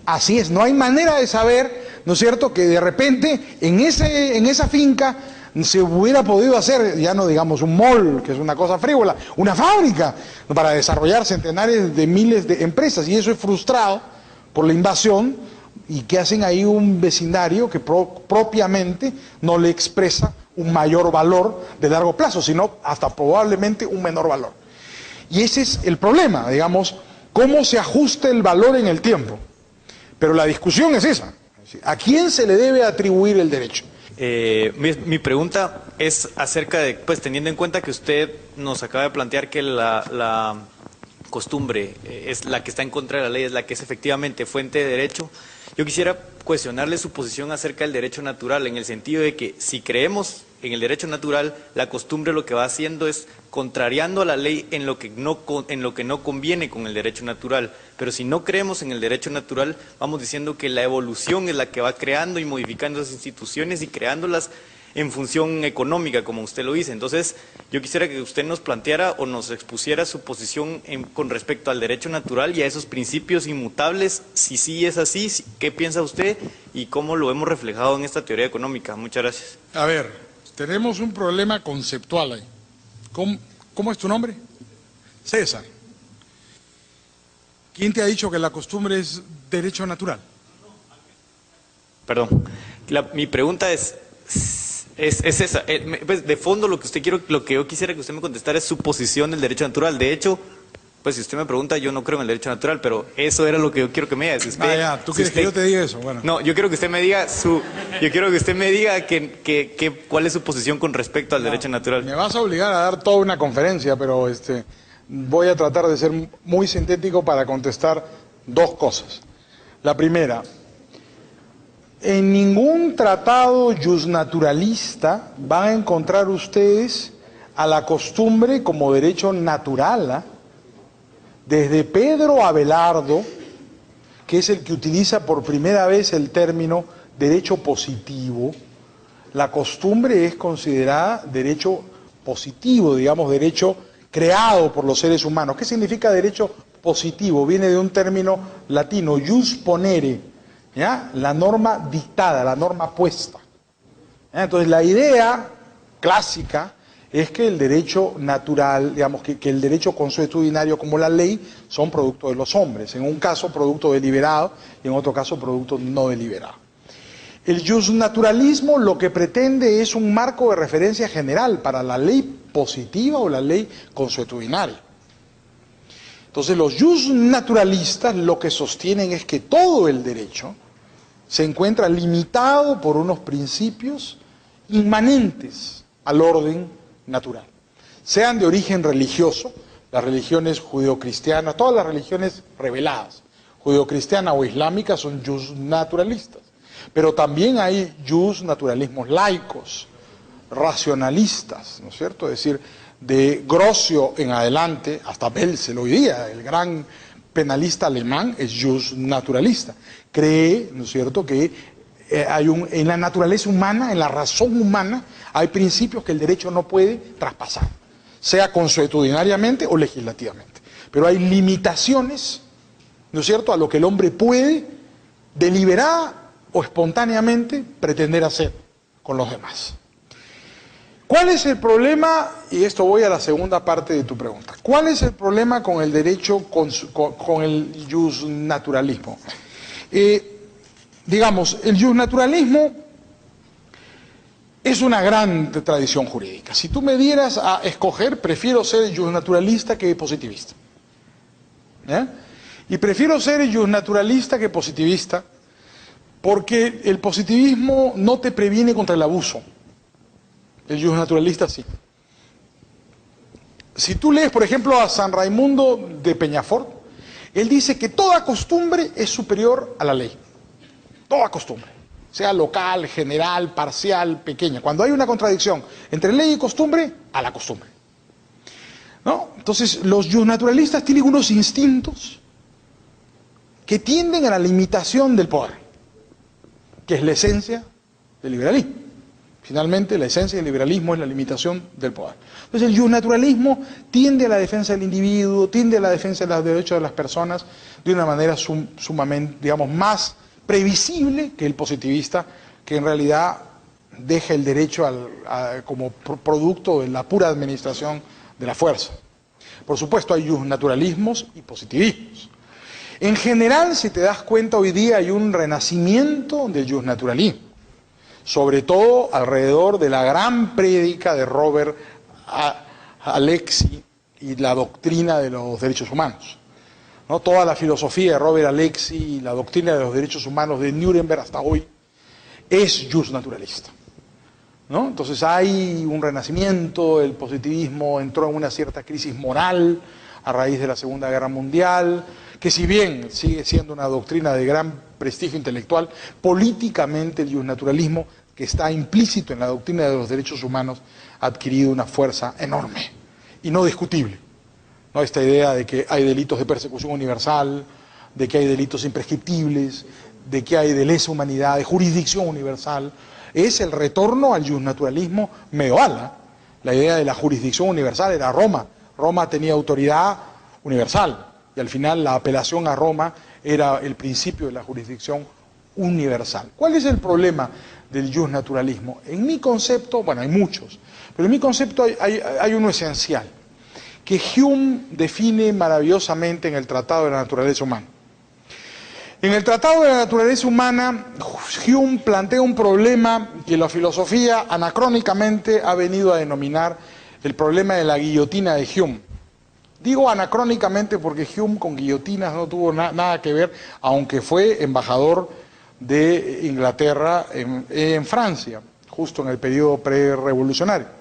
así es, no hay manera de saber, ¿no es cierto?, que de repente en esa finca se hubiera podido hacer, ya no digamos un mall, que es una cosa frívola, una fábrica para desarrollar centenares de miles de empresas, y eso es frustrado por la invasión, y que hacen ahí un vecindario que propiamente no le expresa un mayor valor de largo plazo, sino hasta probablemente un menor valor. Y ese es el problema, digamos, cómo se ajusta el valor en el tiempo. Pero la discusión es esa. ¿A quién se le debe atribuir el derecho? Mi pregunta es acerca de, pues teniendo en cuenta que usted nos acaba de plantear que la costumbre es la que está en contra de la ley, es la que es efectivamente fuente de derecho, yo quisiera cuestionarle su posición acerca del derecho natural, en el sentido de que si creemos en el derecho natural, la costumbre lo que va haciendo es contrariando a la ley en lo que no conviene con el derecho natural. Pero si no creemos en el derecho natural, vamos diciendo que la evolución es la que va creando y modificando esas instituciones y creándolas en función económica, como usted lo dice. Entonces, yo quisiera que usted nos planteara o nos expusiera su posición con respecto al derecho natural y a esos principios inmutables, si sí es así, ¿qué piensa usted y cómo lo hemos reflejado en esta teoría económica? Muchas gracias. A ver, tenemos un problema conceptual ahí. ¿Cómo es tu nombre? César. ¿Quién te ha dicho que la costumbre es derecho natural? Perdón, mi pregunta es esa. Pues de fondo lo que yo quisiera que usted me contestara es su posición del derecho natural. De hecho, pues si usted me pregunta, yo no creo en el derecho natural, pero eso era lo que yo quiero que me diga. Si usted, ya, ¿tú quieres que yo te diga eso? Bueno. No, yo quiero que usted me diga cuál es su posición con respecto al derecho natural. Me vas a obligar a dar toda una conferencia, pero voy a tratar de ser muy sintético para contestar dos cosas. La primera, en ningún tratado justnaturalista van a encontrar ustedes a la costumbre como derecho natural, ¿ah? Desde Pedro Abelardo, que es el que utiliza por primera vez el término derecho positivo, la costumbre es considerada derecho positivo, digamos, derecho creado por los seres humanos. ¿Qué significa derecho positivo? Viene de un término latino, jus ponere, ¿ya? La norma dictada, la norma puesta. ¿Ya? Entonces, la idea clásica es que el derecho natural, digamos, que el derecho consuetudinario como la ley son producto de los hombres, en un caso producto deliberado y en otro caso producto no deliberado. El justnaturalismo lo que pretende es un marco de referencia general para la ley positiva o la ley consuetudinaria. Entonces los justnaturalistas lo que sostienen es que todo el derecho se encuentra limitado por unos principios inmanentes al orden natural, sean de origen religioso, las religiones judeocristianas, todas las religiones reveladas, judeocristiana o islámica, son justnaturalistas, pero también hay justnaturalismos laicos, racionalistas, ¿no es cierto? Es decir, de Grocio en adelante, hasta Belzel hoy día, el gran penalista alemán es justnaturalista, cree, ¿no es cierto?, que en la naturaleza humana, en la razón humana, hay principios que el derecho no puede traspasar, sea consuetudinariamente o legislativamente. Pero hay limitaciones, ¿no es cierto?, a lo que el hombre puede, deliberada o espontáneamente, pretender hacer con los demás. ¿Cuál es el problema? Y esto voy a la segunda parte de tu pregunta. ¿Cuál es el problema con el derecho, con el justnaturalismo? Digamos, el justnaturalismo es una gran tradición jurídica. Si tú me dieras a escoger, prefiero ser justnaturalista que positivista. Y prefiero ser justnaturalista que positivista porque el positivismo no te previene contra el abuso. El justnaturalista sí. Si tú lees, por ejemplo, a San Raimundo de Peñafort, él dice que toda costumbre es superior a la ley. Toda costumbre, sea local, general, parcial, pequeña. Cuando hay una contradicción entre ley y costumbre, a la costumbre. ¿No? Entonces, los justnaturalistas tienen unos instintos que tienden a la limitación del poder, que es la esencia del liberalismo. Finalmente, la esencia del liberalismo es la limitación del poder. Entonces, el justnaturalismo tiende a la defensa del individuo, tiende a la defensa de los derechos de las personas de una manera sumamente, digamos, más previsible que el positivista, que en realidad deja el derecho como producto de la pura administración de la fuerza. Por supuesto, hay justnaturalismos y positivismos. En general, si te das cuenta, hoy día hay un renacimiento del justnaturalismo, sobre todo alrededor de la gran prédica de Robert Alexy y la doctrina de los derechos humanos. ¿No? Toda la filosofía de Robert Alexy y la doctrina de los derechos humanos de Nuremberg hasta hoy es justnaturalista. ¿No? Entonces hay un renacimiento, el positivismo entró en una cierta crisis moral a raíz de la Segunda Guerra Mundial, que si bien sigue siendo una doctrina de gran prestigio intelectual, políticamente el justnaturalismo, que está implícito en la doctrina de los derechos humanos, ha adquirido una fuerza enorme y no discutible. ¿No? Esta idea de que hay delitos de persecución universal, de que hay delitos imprescriptibles, de que hay de lesa humanidad, de jurisdicción universal, es el retorno al justnaturalismo medieval. La idea de la jurisdicción universal era Roma. Roma tenía autoridad universal y al final la apelación a Roma era el principio de la jurisdicción universal. ¿Cuál es el problema del justnaturalismo? En mi concepto, bueno, hay muchos, pero en mi concepto hay uno esencial, que Hume define maravillosamente en el Tratado de la Naturaleza Humana. En el Tratado de la Naturaleza Humana, Hume plantea un problema que la filosofía anacrónicamente ha venido a denominar el problema de la guillotina de Hume. Digo anacrónicamente porque Hume con guillotinas no tuvo nada que ver, aunque fue embajador de Inglaterra en Francia, justo en el periodo prerevolucionario.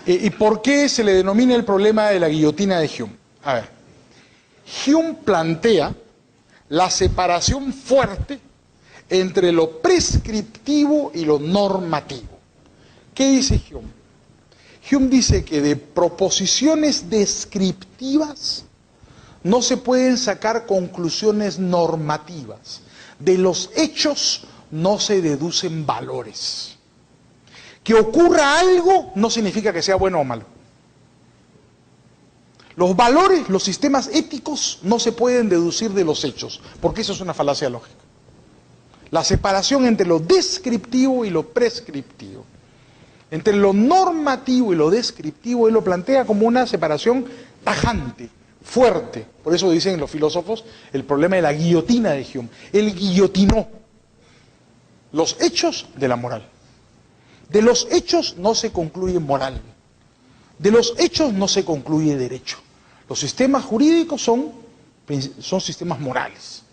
¿Y por qué se le denomina el problema de la guillotina de Hume? A ver, Hume plantea la separación fuerte entre lo prescriptivo y lo normativo. ¿Qué dice Hume? Hume dice que de proposiciones descriptivas no se pueden sacar conclusiones normativas. De los hechos no se deducen valores. Que ocurra algo no significa que sea bueno o malo. Los valores, los sistemas éticos no se pueden deducir de los hechos, porque eso es una falacia lógica. La separación entre lo descriptivo y lo prescriptivo, entre lo normativo y lo descriptivo, él lo plantea como una separación tajante, fuerte. Por eso dicen los filósofos el problema de la guillotina de Hume. Él guillotinó los hechos de la moral. De los hechos no se concluye moral. De los hechos no se concluye derecho. Los sistemas jurídicos son sistemas morales.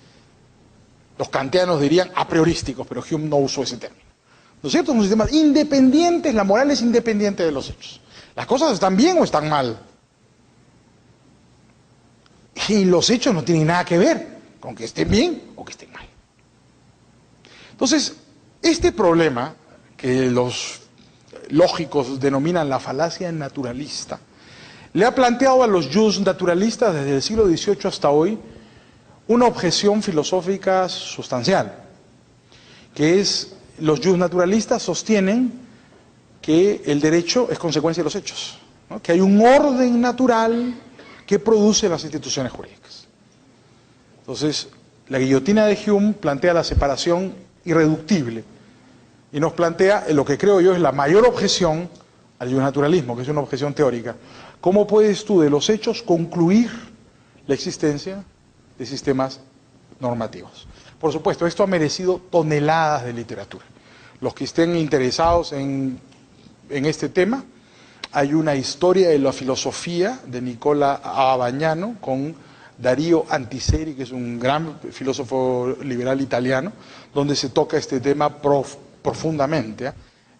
Los kantianos dirían a priorísticos, pero Hume no usó ese término. ¿No es cierto? Son sistemas independientes, la moral es independiente de los hechos. Las cosas están bien o están mal. Y los hechos no tienen nada que ver con que estén bien o que estén mal. Entonces, este problema, que los lógicos denominan la falacia naturalista, le ha planteado a los jus naturalistas desde el siglo XVIII hasta hoy una objeción filosófica sustancial, que es, los jus naturalistas sostienen que el derecho es consecuencia de los hechos, ¿no? Que hay un orden natural que produce las instituciones jurídicas. Entonces, la guillotina de Hume plantea la separación irreductible y nos plantea lo que creo yo es la mayor objeción al naturalismo, que es una objeción teórica. ¿Cómo puedes tú de los hechos concluir la existencia de sistemas normativos? Por supuesto, esto ha merecido toneladas de literatura. Los que estén interesados en este tema, hay una historia de la filosofía de Nicola Abagnano con Dario Antiseri, que es un gran filósofo liberal italiano, donde se toca este tema profundamente.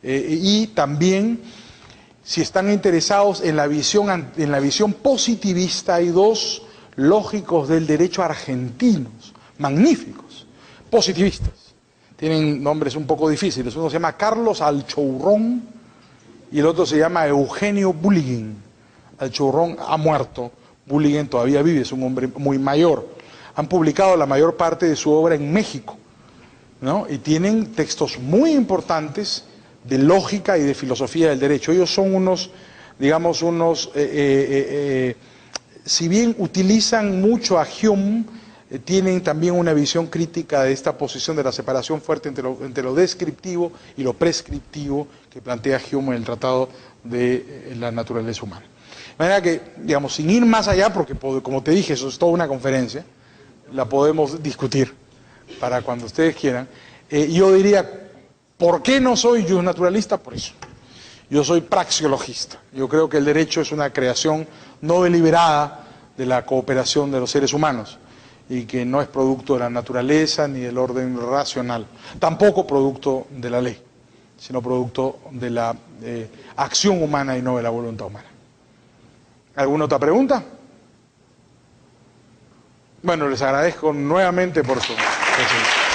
Y también, si están interesados en la visión positivista, hay dos lógicos del derecho argentinos, magníficos, positivistas. Tienen nombres un poco difíciles. Uno se llama Carlos Alchourrón y el otro se llama Eugenio Bulligin. Alchourrón ha muerto, Bulligin todavía vive, es un hombre muy mayor. Han publicado la mayor parte de su obra en México, ¿no? Y tienen textos muy importantes de lógica y de filosofía del derecho. Ellos son unos, digamos, si bien utilizan mucho a Hume, tienen también una visión crítica de esta posición de la separación fuerte entre lo descriptivo y lo prescriptivo que plantea Hume en el Tratado de la Naturaleza Humana. De manera que, digamos, sin ir más allá, porque como te dije, eso es toda una conferencia, la podemos discutir para cuando ustedes quieran. Yo diría, ¿por qué no soy jus naturalista? Por eso. Yo soy praxeologista. Yo creo que el derecho es una creación no deliberada de la cooperación de los seres humanos y que no es producto de la naturaleza ni del orden racional, tampoco producto de la ley, sino producto de la acción humana y no de la voluntad humana. ¿Alguna otra pregunta? Bueno, les agradezco nuevamente por su presencia.